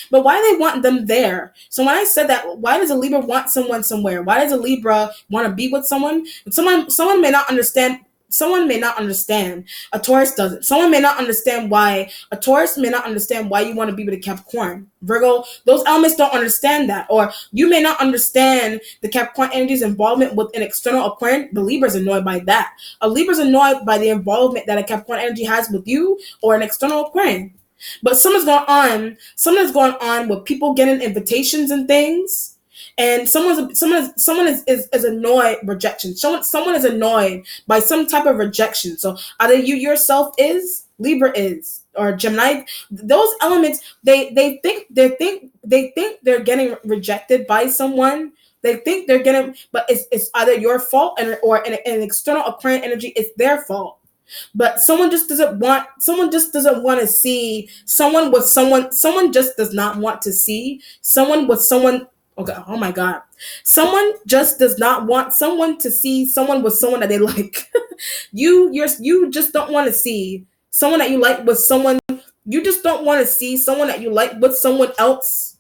But why do they want them there? So when I said that, why does a Libra want someone somewhere? Why does a Libra want to be with someone? Someone may not understand. Someone may not understand. A Taurus doesn't. Someone may not understand why. A Taurus may not understand why you want to be with a Capricorn. Virgo, those elements don't understand that. Or you may not understand the Capricorn energy's involvement with an external Aquarian. The Libra's annoyed by that. A Libra's annoyed by the involvement that a Capricorn energy has with you or an external Aquarian. But something's going on with people getting invitations and things, and someone is annoyed rejection. Someone is annoyed by some type of rejection. So either you yourself is, Libra is, or Gemini. Those elements, they think they're getting rejected by someone. They think they're getting, but it's either your fault or an external Aquarian energy. It's their fault. But someone just doesn't want to see someone with someone. Someone just does not want to see someone with someone. Okay, oh my God. Someone just does not want someone to see someone with someone that they like. You just don't want to see someone that you like with someone. You just don't want to see someone that you like with someone else.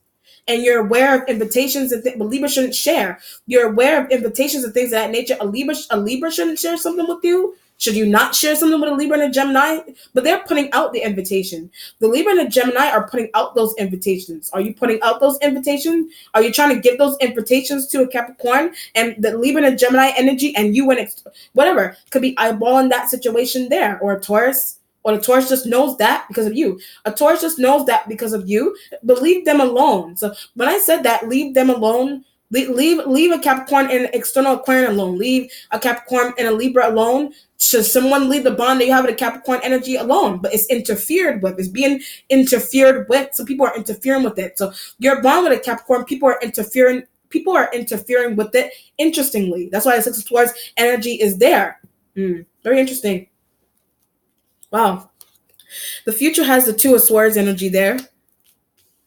And you're aware of invitations and things, but Libra shouldn't share. You're aware of invitations and things of that nature. A Libra shouldn't share something with you. Should you not share something with a Libra and a Gemini? But they're putting out the invitation. The Libra and the Gemini are putting out those invitations. Are you putting out those invitations? Are you trying to give those invitations to a Capricorn? And the Libra and the Gemini energy and you and whatever could be eyeballing that situation there. Or a Taurus. Or the Taurus just knows that because of you. A Taurus just knows that because of you. But leave them alone. So when I said that, leave them alone. Leave a Capricorn and an external Aquarian alone. Leave a Capricorn and a Libra alone. Should someone leave the bond that you have with a Capricorn energy alone? But it's interfered with. It's being interfered with. So people are interfering with it. So your bond with a Capricorn, people are interfering with it. Interestingly, that's why the Six of Swords energy is there. Very interesting. Wow. The future has the Two of Swords energy there.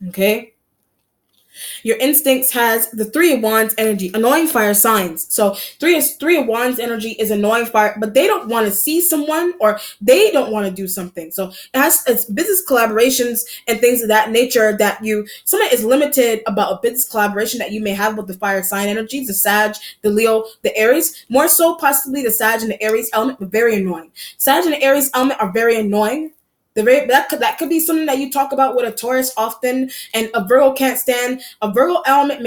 Okay. Your instincts has the Three of Wands energy, annoying fire signs. So Three of Wands energy is annoying fire, but they don't want to see someone, or they don't want to do something. So it's business collaborations and things of that nature that someone is limited about a business collaboration that you may have with the fire sign energies, the Sag, the Leo, the Aries, more so possibly the Sag and the Aries element, but very annoying. Sag and the Aries element are very annoying. That could be something that you talk about with a Taurus often, and a Virgo can't stand. A Virgo element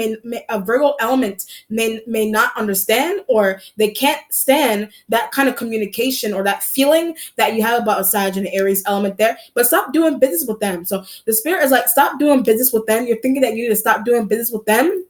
may not understand, or they can't stand that kind of communication or that feeling that you have about a Sag and an Aries element there. But stop doing business with them. So the spirit is like, stop doing business with them. You're thinking that you need to stop doing business with them.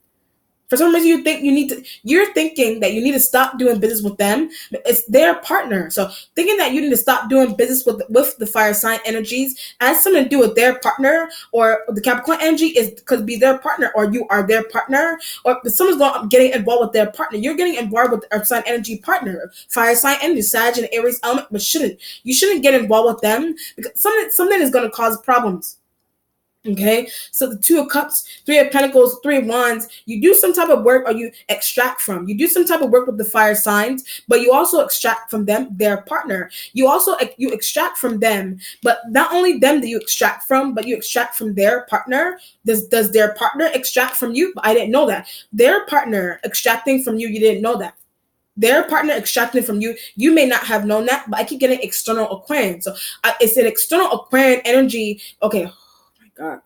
For some reason, you're thinking that you need to stop doing business with them. It's their partner. So thinking that you need to stop doing business with the fire sign energies has something to do with their partner, or the Capricorn energy could be their partner, or you are their partner, or someone's getting involved with their partner. You're getting involved with Earth sign energy partner, fire sign energy, Sag and Aries element, but you shouldn't get involved with them, because something is going to cause problems. Okay, so the Two of Cups, Three of Pentacles, Three of Wands, you do some type of work, or you extract from. You do some type of work with the fire signs, but you also extract from them their partner. You extract from them, but not only them that you extract from, but you extract from their partner. Does their partner extract from you? I didn't know that. Their partner extracting from you didn't know that. Their partner extracting from you, you may not have known that, but I keep getting external Aquarian. So it's an external Aquarian energy. Okay, God.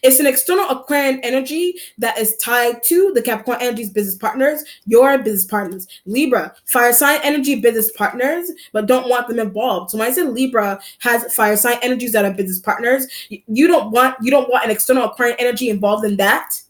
It's an external Aquarian energy that is tied to the Capricorn energy's business partners, your business partners. Libra, fire sign energy business partners, but don't want them involved. So when I say Libra has fire sign energies that are business partners, you don't want an external Aquarian energy involved in that.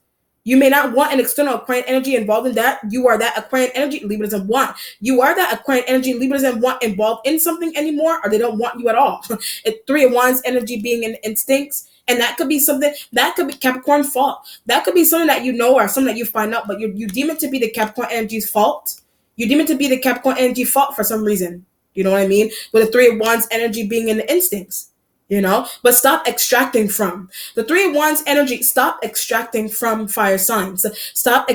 You may not want an external Aquarian energy involved in that. You are that Aquarian energy Libra doesn't want. You are that Aquarian energy Libra doesn't want involved in something anymore, or they don't want you at all. It's Three of Wands energy being in instincts. And that could be something, that could be Capricorn fault. That could be something that you know, or something that you find out, but you deem it to be the Capricorn energy's fault. You deem it to be the Capricorn energy fault for some reason. You know what I mean? With the Three of Wands energy being in the instincts. But stop extracting from the Three of Wands energy. Stop extracting from fire signs. Stop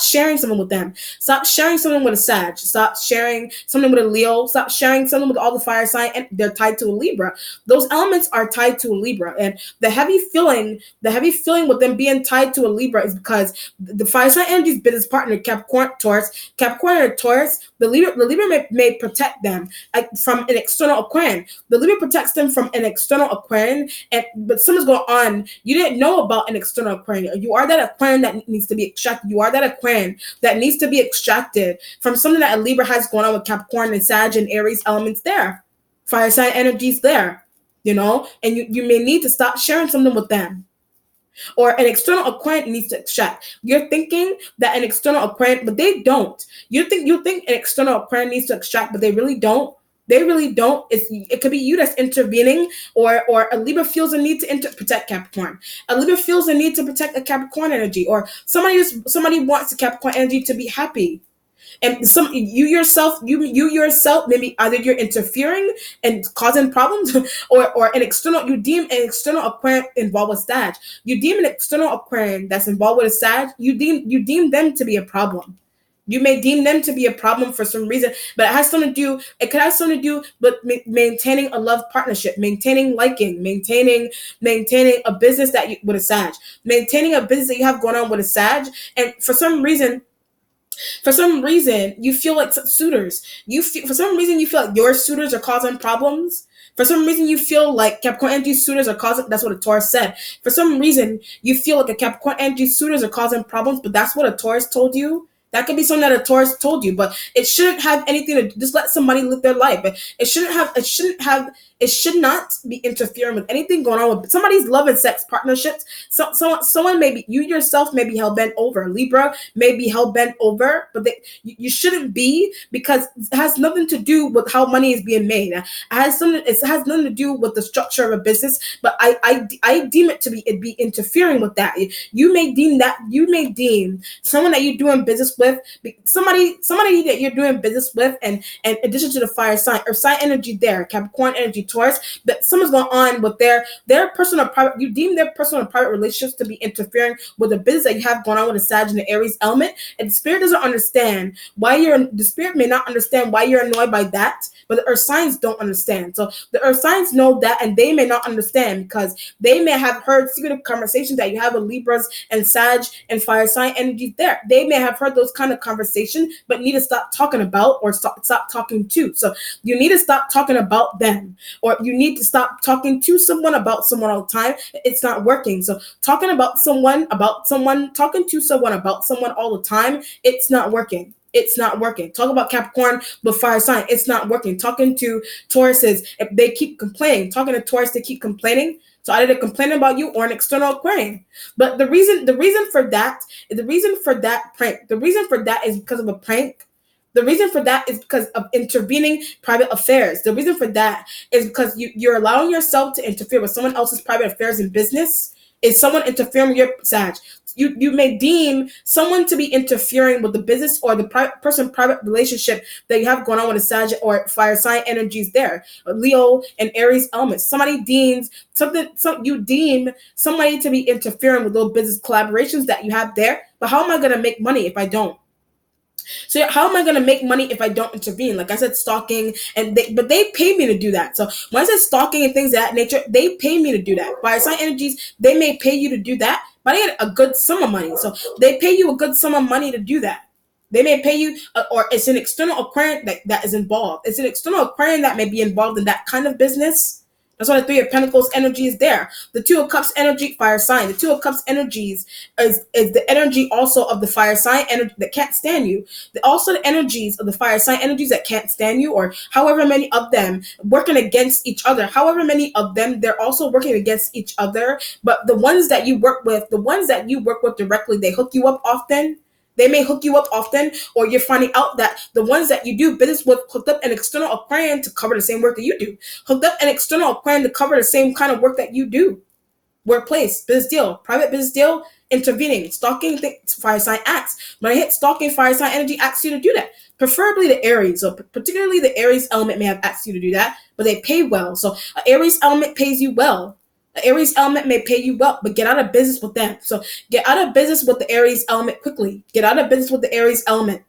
sharing someone with them. Stop sharing someone with a Sag. Stop sharing someone with a Leo. Stop sharing someone with all the fire sign, and they're tied to a Libra. Those elements are tied to a Libra, and the heavy feeling with them being tied to a Libra is because the fire sign energy's business partner, Capricorn or Taurus, the Libra may protect them from an external Aquarian. The Libra protects them from an external Aquarian, but something's going on. You didn't know about an external Aquarian. You are that Aquarian that needs to be extracted. You are that Aquarian that needs to be extracted from something that a Libra has going on with Capricorn and Sag and Aries elements there. Fire sign energies there, and you may need to stop sharing something with them. Or an external Aquarian needs to extract. You're thinking that an external Aquarian, but they don't. You think an external Aquarian needs to extract, but they really don't. They really don't. It could be you that's intervening, or a Libra feels a need to protect Capricorn. A Libra feels a need to protect a Capricorn energy, or somebody wants the Capricorn energy to be happy. And you yourself, maybe either you're interfering and causing problems, or you deem an external Aquarian involved with Sag. You deem an external Aquarian that's involved with a Sag, you deem them to be a problem. You may deem them to be a problem for some reason, but it could have something to do with maintaining a love partnership, maintaining liking, maintaining a business with a Sag, maintaining a business that you have going on with a Sag, and for some reason you feel like suitors. For some reason you feel like your suitors are causing problems. For some reason you feel like Capricorn energy suitors are causing. That's what a Taurus said. For some reason you feel like a Capricorn energy suitors are causing problems, but that's what a Taurus told you. That could be something that a Taurus told you, but it shouldn't have anything to just let somebody live their life. But it should not be interfering with anything going on with somebody's love and sex partnerships. Someone you yourself may be hell bent over. Libra may be hell bent over, but you shouldn't be, because it has nothing to do with how money is being made. It has nothing to do with the structure of a business. But I deem it to be interfering with that. You may deem someone that you're doing business with, somebody that you're doing business with, and in addition to the fire sign or sign energy there, Capricorn energy, Taurus, that someone's going on with their personal private, you deem their personal and private relationships to be interfering with the business that you have going on with the Sag and the Aries element, and the spirit doesn't understand why the spirit may not understand why you're annoyed by that, but the earth signs don't understand. So the earth signs know that, and they may not understand because they may have heard secretive conversations that you have with Libras and Sag and fire sign energies there. They may have heard those kind of conversations, but need to stop talking about or stop talking to. So you need to stop talking about them, or you need to stop talking to someone about someone all the time. It's not working. So talking talking to someone about someone all the time, it's not working. It's not working. Talk about Capricorn with fire sign. It's not working. Talking to Tauruses, if they keep complaining, talking to Taurus, they keep complaining. So either they're complaining about you or an external Aquarian. But the reason for that is because of a prank. The reason for that is because of intervening private affairs. The reason for that is because you're allowing yourself to interfere with someone else's private affairs in business. Is someone interfering with your Sag? You may deem someone to be interfering with the business or the private relationship that you have going on with a Sag or fire sign energies there, Leo and Aries elements. You deem somebody to be interfering with those business collaborations that you have there. But how am I going to make money if I don't? So how am I going to make money if I don't intervene? Like I said, stalking, but they pay me to do that. So when I said stalking and things of that nature, they pay me to do that. Fire sign energies, they may pay you to do that, but I get a good sum of money. So they pay you a good sum of money to do that. They may pay you, or it's an external Aquarian that is involved. It's an external Aquarian that may be involved in that kind of business. That's why the Three of Pentacles energy is there. The Two of Cups energy, fire sign. The Two of Cups energies is the energy also of the fire sign energy that can't stand you. Also the energies of the fire sign energies that can't stand you, or however many of them working against each other. However many of them, they're also working against each other. But the ones that you work with directly, they hook you up often. They may hook you up often, or you're finding out that the ones that you do business with hooked up an external Aquarian to cover the same work that you do. Hooked up an external Aquarian to cover the same kind of work that you do. Workplace, business deal, private business deal, intervening, stalking, fire sign acts. When I hit stalking, fire sign energy asks you to do that. Preferably the Aries. So particularly the Aries element may have asked you to do that, but they pay well. So an Aries element pays you well. The Aries element may pay you well, but get out of business with them. So get out of business with the Aries element quickly. Get out of business with the Aries element.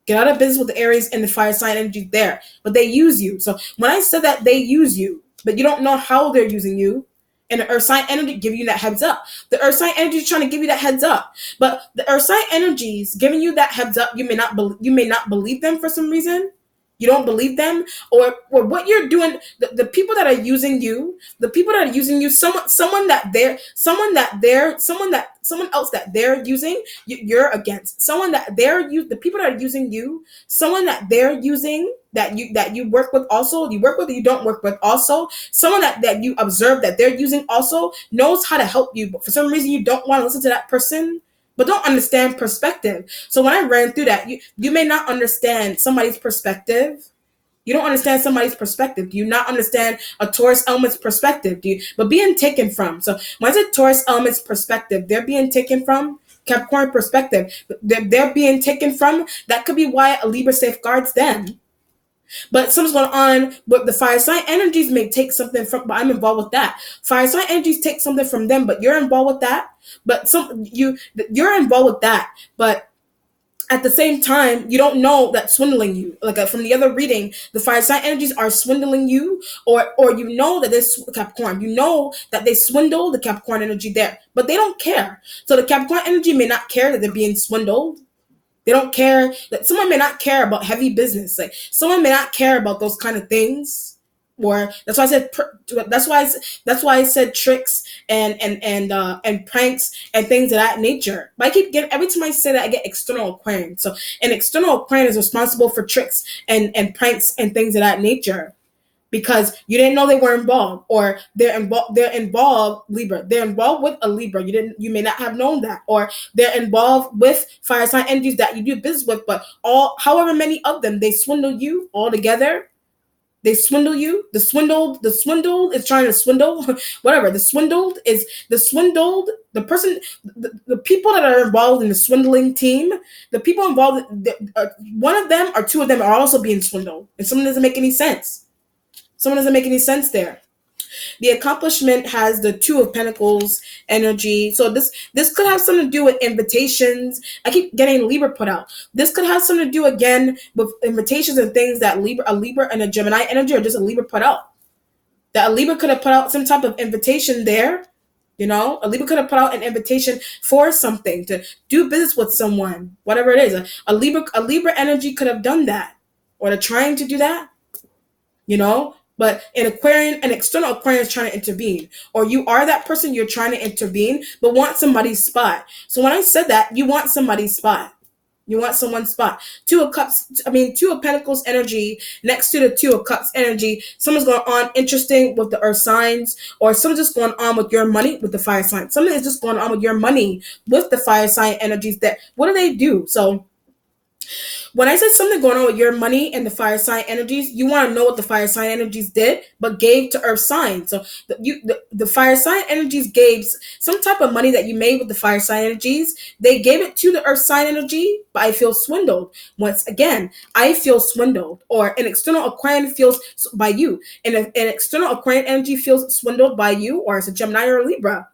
Get out of business with the Aries and the fire sign energy there. But they use you. So when I said that they use you, but you don't know how they're using you, and the earth sign energy give you that heads up. The earth sign energy is trying to give you that heads up. But the earth sign energies giving you that heads up, you may not believe them for some reason. You don't believe them, or what you're doing. The people that are using you, someone else that they're using, you're against. The people that are using you, someone that they're using that you work with also, you work with or you don't work with also, someone that you observe that they're using also knows how to help you, but for some reason you don't want to listen to that person. But don't understand perspective. So when I ran through that, you may not understand somebody's perspective. You don't understand somebody's perspective. Do you not understand a Taurus element's perspective? But being taken from. So when I said Taurus element's perspective, they're being taken from Capricorn perspective. They're being taken from. That could be why a Libra safeguards them. But something's going on with the fire sign energies may take something from, but I'm involved with that. Fire sign energies take something from them, but you're involved with that. But you're involved with that. But at the same time, you don't know that's swindling you. Like from the other reading, the fire sign energies are swindling you, or you know that this Capricorn, you know that they swindle the Capricorn energy there, but they don't care. So the Capricorn energy may not care that they're being swindled. They don't care that someone may not care about heavy business. Like someone may not care about those kind of things. Or that's why I said I said tricks and pranks and things of that nature. But I keep getting, every time I say that, I get external Aquarian. So an external Aquarian is responsible for tricks and pranks and things of that nature. Because you didn't know they were involved, or they're involved Libra. They're involved with a Libra. You may not have known that, or they're involved with fire sign energies that you do business with. But however many of them, they swindle you all together. They swindle you. The swindled is trying to swindle. Whatever. The person, the people that are involved in the swindling team, the people involved, one of them or two of them are also being swindled, and someone doesn't make any sense. Someone doesn't make any sense there. The accomplishment has the Two of Pentacles energy. So this could have something to do with invitations. I keep getting Libra put out. This could have something to do again with invitations and things that a Libra and a Gemini energy, or just a Libra put out. That a Libra could have put out some type of invitation there. A Libra could have put out an invitation for something, to do business with someone, whatever it is. A Libra energy could have done that, or they're trying to do that. But an external Aquarian is trying to intervene, or you are that person, you're trying to intervene, but want somebody's spot. So when I said that, you want somebody's spot. You want someone's spot. Two of Pentacles energy next to the Two of Cups energy. Someone's going on interesting with the earth signs, or something's just going on with your money with the fire sign. Something is just going on with your money with the fire sign energies. That, what do they do? So when I said something going on with your money and the fire sign energies, you want to know what the fire sign energies did, but gave to earth sign. So the fire sign energies gave some type of money that you made with the fire sign energies. They gave it to the earth sign energy, but I feel swindled. Once again, I feel swindled, or an external Aquarian feels by you. And an external Aquarian energy feels swindled by you, or it's a Gemini or a Libra,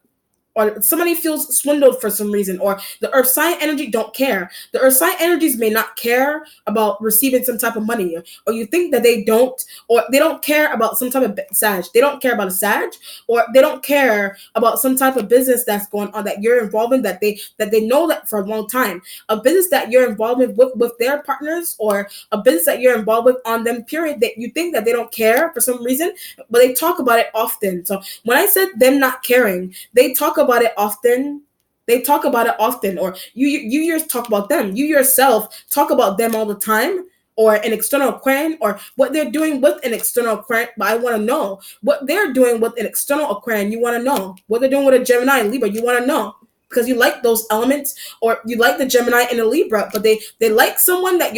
or somebody feels swindled for some reason, or the earth sign energy don't care. The earth sign energies may not care about receiving some type of money, or you think that they don't, or they don't care about some type of Sag. They don't care about a Sag, or they don't care about some type of business that's going on that you're involved in, that they know that for a long time. A business that you're involved with their partners, or a business that you're involved with on them, period, that you think that they don't care for some reason, but they talk about it often. So when I said them not caring, they talk about it often. Or you talk about them. You yourself talk about them all the time, or an external Aquarian, or what they're doing with an external Aquarian. But I want to know what they're doing with an external Aquarian. You want to know what they're doing with a Gemini and Libra. You want to know, because you like those elements, or you like the Gemini and the Libra, but they like someone that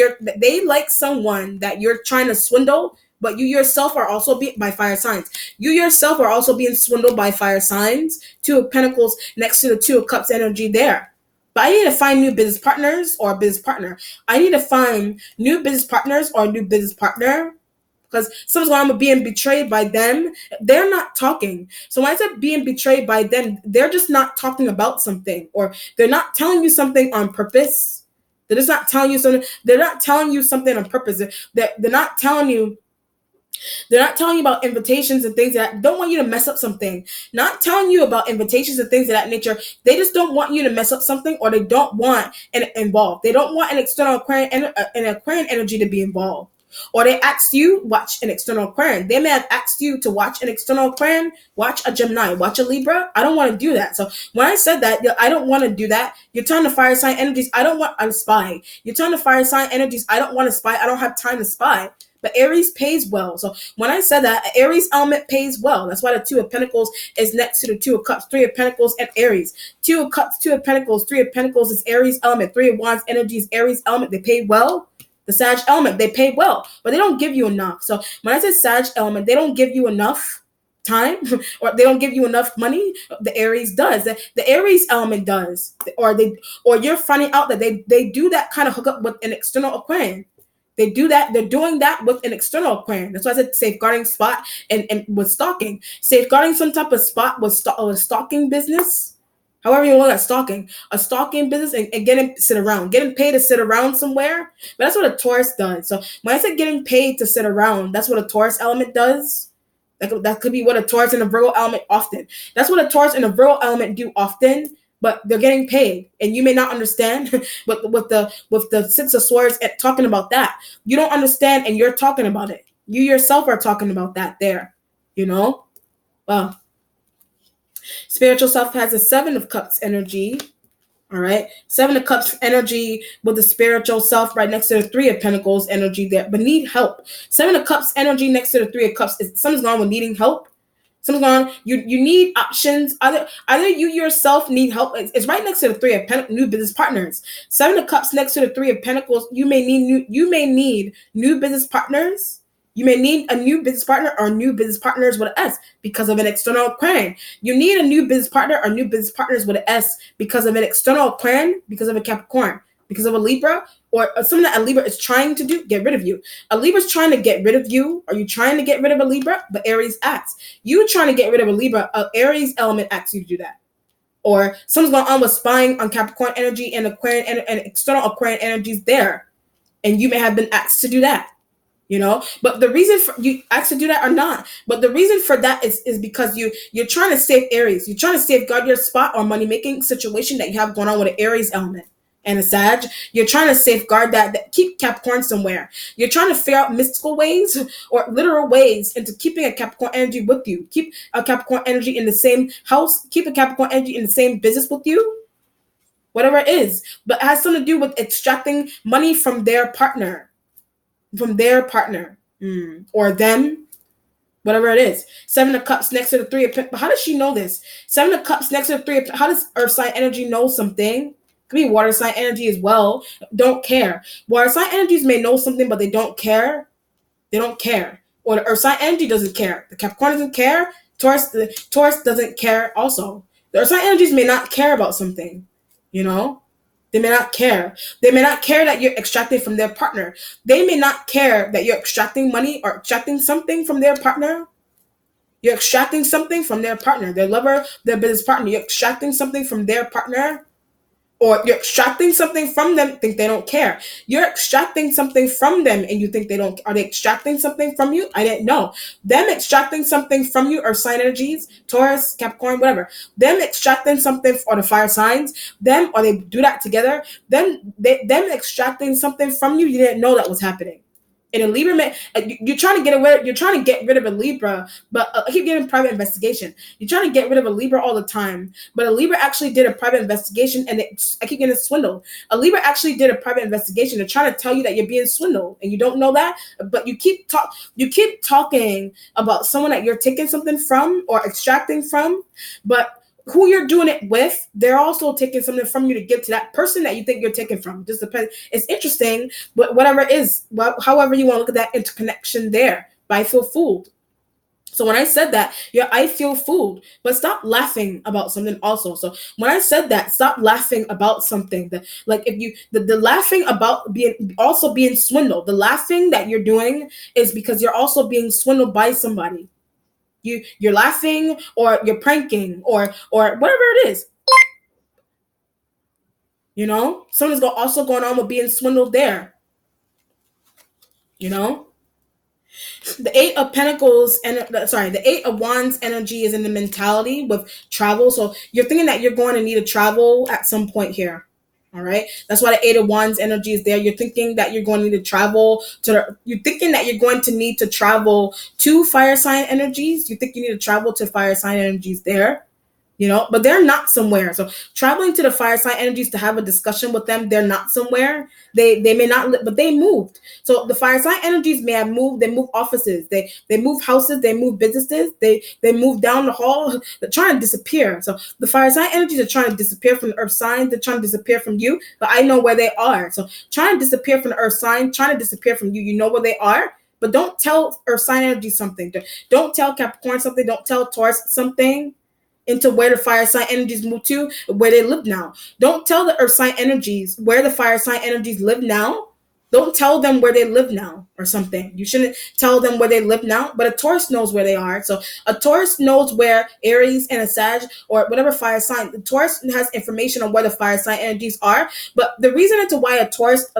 you're trying to swindle. But you yourself are also being by fire signs. You yourself are also being swindled by fire signs. Two of Pentacles next to the Two of Cups energy there. But I need to find new business partners or a business partner. I need to find new business partners or a new business partner, because sometimes I'm being betrayed by them. They're not talking. So when I said being betrayed by them, they're just not talking about something, or they're not telling you something on purpose. They're just not telling you something. They're not telling you something on purpose. They're not telling you. They're not telling you about invitations and things that don't want you to mess up something. Not telling you about invitations and things of that nature. They just don't want you to mess up something, or they don't want an involved. They don't want an external Aquarian, an Aquarian energy to be involved. Or they asked you, watch an external Aquarian. They may have asked you to watch an external Aquarian, watch a Gemini, watch a Libra. I don't want to do that. So when I said that, I don't want to do that. You're telling the fire sign energies, I don't want a spy. You're telling the fire sign energies, I don't want to spy. I don't have time to spy. But Aries pays well. So when I said that, Aries element pays well. That's why the Two of Pentacles is next to the Two of Cups, Three of Pentacles, and Aries. Two of Cups, Two of Pentacles, Three of Pentacles is Aries element. Three of Wands energy is Aries element. They pay well. The Sag element, they pay well, but they don't give you enough. So when I say Sag element, they don't give you enough time, or they don't give you enough money. The Aries does. The Aries element does. Or you're finding out that they do that kind of hookup with an external Aquarian. They do that. They're doing that with an external Aquarian. That's why I said safeguarding spot and with stalking. Safeguarding some type of spot with stalking business. However you look at stalking. A stalking business and getting paid to sit around somewhere. But that's what a Taurus does. So when I said getting paid to sit around, that's what a Taurus element does. That could be what a Taurus and a Virgo element often. That's what a Taurus and a Virgo element do often. But they're getting paid, and you may not understand. But with the Six of Swords talking about that, you don't understand, and you're talking about it. You yourself are talking about that there. Well, spiritual self has a Seven of Cups energy. All right, Seven of Cups energy with the spiritual self right next to the Three of Pentacles energy there, but need help. Seven of Cups energy next to the Three of Cups is something's going on with needing help. Something's going on. You need options. Either you yourself need help. It's right next to the Three of Pentacles, new business partners. Seven of Cups next to the Three of Pentacles. You may need new business partners. You may need a new business partner or new business partners with an S because of an external Aquarian. You need a new business partner or new business partners with an S because of an external Aquarian, because of a Capricorn, because of a Libra, or something that a Libra is trying to do, get rid of you. A Libra's trying to get rid of you. Are you trying to get rid of a Libra? But Aries acts. You trying to get rid of a Libra, Aries element acts you to do that. Or something's going on with spying on Capricorn energy and Aquarian and external Aquarian energies there. And you may have been asked to do that. But the reason for you asked to do that or not, but the reason for that is because you're trying to save Aries. You're trying to safeguard your spot or money making situation that you have going on with an Aries element and a Sag. You're trying to safeguard that keep Capricorn somewhere. You're trying to figure out mystical ways or literal ways into keeping a Capricorn energy with you. Keep a Capricorn energy in the same house. Keep a Capricorn energy in the same business with you. Whatever it is, but it has something to do with extracting money from their partner. Or them, whatever it is. 7 of Cups next to the 3 of Pentacles. How does she know this? 7 of Cups next to the 3 of. How does Earth sign energy know something? Could be water sign energy as well. Don't care. Water sign energies may know something, but they don't care. They don't care. Or the Earth sign energy doesn't care. The Capricorn doesn't care. The Taurus doesn't care. Also, the Earth sign energies may not care about something. They may not care. They may not care that you're extracting from their partner. They may not care that you're extracting money or extracting something from their partner. You're extracting something from their partner, their lover, their business partner. You're extracting something from their partner, or you're extracting something from them, think they don't care. You're extracting something from them and you think they don't. Are they extracting something from you? I didn't know. Them extracting something from you are sign energies, Taurus, Capricorn, whatever. Them extracting something, or the fire signs, them, or they do that together, them extracting something from you didn't know that was happening. And a Libra, you're trying to get rid of a Libra, but I keep getting private investigation. You're trying to get rid of a Libra all the time, but a Libra actually did a private investigation, and I keep getting swindled. A Libra actually did a private investigation. They're trying to tell you that you're being swindled, and you don't know that, but you keep talking about someone that you're taking something from or extracting from, but who you're doing it with, they're also taking something from you to give to that person that you think you're taking from. Just depends. It's interesting, but whatever it is, however you want to look at that interconnection there. But I feel fooled. So when I said that, yeah, I feel fooled. But stop laughing about something also. So when I said that, stop laughing about something. The laughing about being swindled. The laughing that you're doing is because you're also being swindled by somebody. You're laughing, or you're pranking, or whatever it is. Something's also going on with being swindled there. The 8 of Pentacles and the 8 of Wands energy is in the mentality with travel. So you're thinking that you're going to need to travel at some point here. All right. That's why the 8 of Wands energy is there. You're thinking that you're going to need to travel you're thinking that you're going to need to travel to fire sign energies. You think you need to travel to fire sign energies there. But they're not somewhere. So traveling to the fire sign energies to have a discussion with them, they're not somewhere. They may not live, but they moved. So the fire sign energies may have moved. They move offices. They move houses. They move businesses. They move down the hall. They're trying to disappear. So the fire sign energies are trying to disappear from the earth sign. They're trying to disappear from you, but I know where they are. So trying to disappear from the earth sign, trying to disappear from you. You know where they are. But don't tell earth sign energy something. Don't tell Capricorn something. Don't tell Taurus something. Into where the fire sign energies move to, where they live now. Don't tell the earth sign energies where the fire sign energies live now. Don't tell them where they live now or something. You shouldn't tell them where they live now, but a Taurus knows where they are. So a Taurus knows where Aries and a Sag or whatever fire sign, the Taurus has information on where the fire sign energies are. But the reason into why a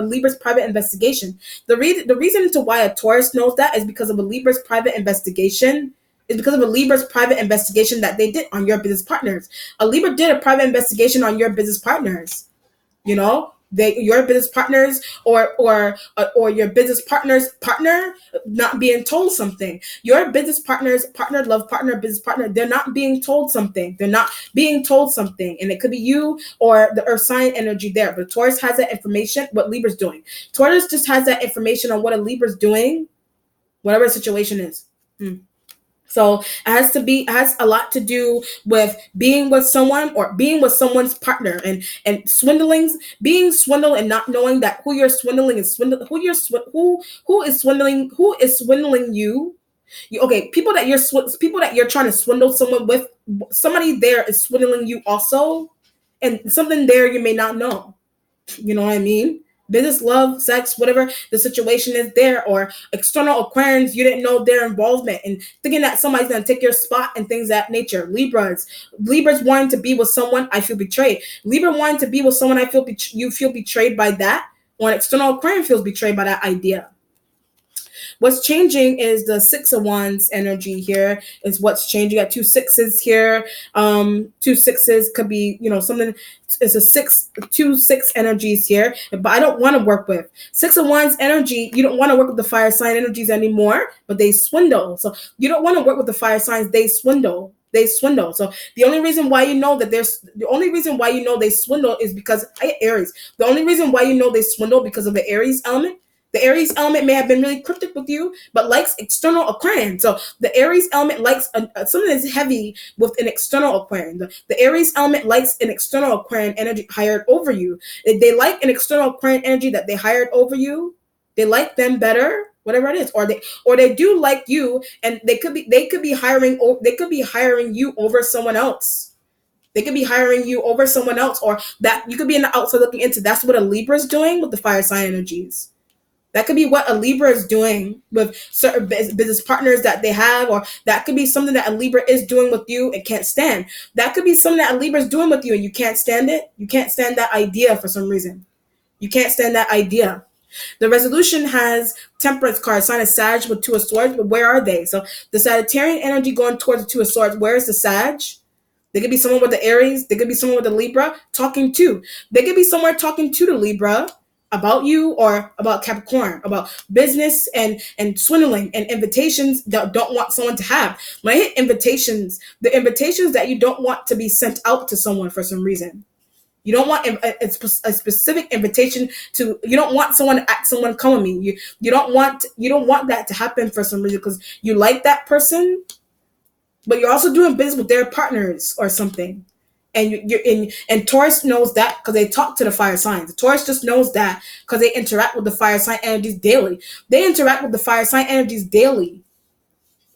Libra's private investigation, the reason into why a Taurus knows that is because of a Libra's private investigation. It's because of a Libra's private investigation that they did on your business partners. A Libra did a private investigation on your business partners. Your business partners or your business partner's partner not being told something. Your business partner's partner, love partner, business partner, they're not being told something. They're not being told something. And it could be you or the earth sign energy there. But Taurus has that information, what Libra's doing. Taurus just has that information on what a Libra's doing, whatever the situation is. So it has a lot to do with being with someone or being with someone's partner, and being swindled and not knowing that who you're swindling is who is swindling you. Okay, people that you're trying to swindle someone with, somebody there is swindling you also, and something there you may not know. You know what I mean? Business, love, sex, whatever the situation is there, or external Aquarians, you didn't know their involvement, and thinking that somebody's gonna take your spot and things of that nature. Libras wanting to be with someone, I feel betrayed. Libra wanting to be with someone, you feel betrayed by that. Or an external Aquarian feels betrayed by that idea. What's changing is the Six of Wands energy here is what's changing. You got two sixes here. Two sixes could be, something. It's a two six energies here, but I don't want to work with Six of Wands energy. You don't want to work with the fire sign energies anymore, but they swindle. So you don't want to work with the fire signs. They swindle. So the only reason why they swindle is because Aries. The only reason why they swindle because of the Aries element. The Aries element may have been really cryptic with you, but likes external Aquarian. So the Aries element likes something that's heavy with an external Aquarian. The Aries element likes an external Aquarian energy hired over you. If they like an external Aquarian energy that they hired over you, they like them better, whatever it is, or they do like you, and they could be hiring you over someone else. They could be hiring you over someone else, or that you could be in the outside looking into. That's what a Libra is doing with the fire sign energies. That could be what a Libra is doing with certain business partners that they have, or that could be something that a Libra is doing with you and can't stand. That could be something that a Libra is doing with you and you can't stand it. You can't stand that idea for some reason. You can't stand that idea. The resolution has Temperance card, sign of Sag with Two of Swords, but where are they? So the Sagittarian energy going towards the Two of Swords. Where is the Sag? They could be someone with the Aries. They could be someone with the Libra talking to. They could be somewhere talking to the Libra about you or about Capricorn, about business and swindling and invitations that don't want someone to have. When I hit invitations, the invitations that you don't want to be sent out to someone for some reason. You don't want a specific invitation to. You don't want someone to ask someone come with me. You don't want that to happen for some reason because you like that person, but you're also doing business with their partners or something. And and Taurus knows that because they talk to the fire signs. Taurus just knows that because they interact with the fire sign energies daily. They interact with the fire sign energies daily,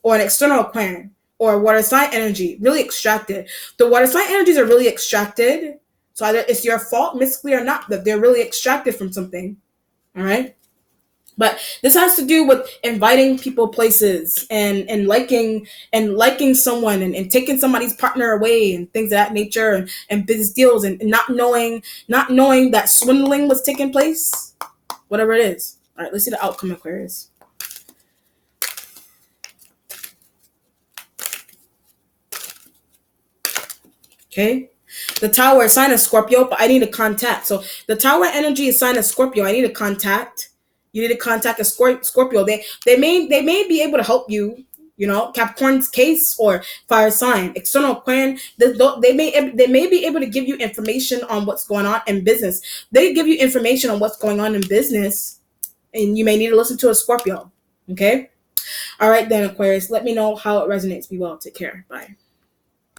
or an external Aquarian or water sign energy, really extracted. The water sign energies are really extracted. So either it's your fault, mystically or not, that they're really extracted from something. All right. But this has to do with inviting people places and liking someone and taking somebody's partner away and things of that nature and business deals and not knowing that swindling was taking place, whatever it is. All right, let's see the outcome, Aquarius. Okay. The Tower is sign of Scorpio, but I need a contact. So the Tower energy is sign of Scorpio. I need a contact. You need to contact a Scorpio. They may be able to help you. Capricorn's case or fire sign, external Aquarian. They may be able to give you information on what's going on in business. They give you information on what's going on in business, and you may need to listen to a Scorpio. Okay. All right then, Aquarius. Let me know how it resonates. Be well. Take care. Bye.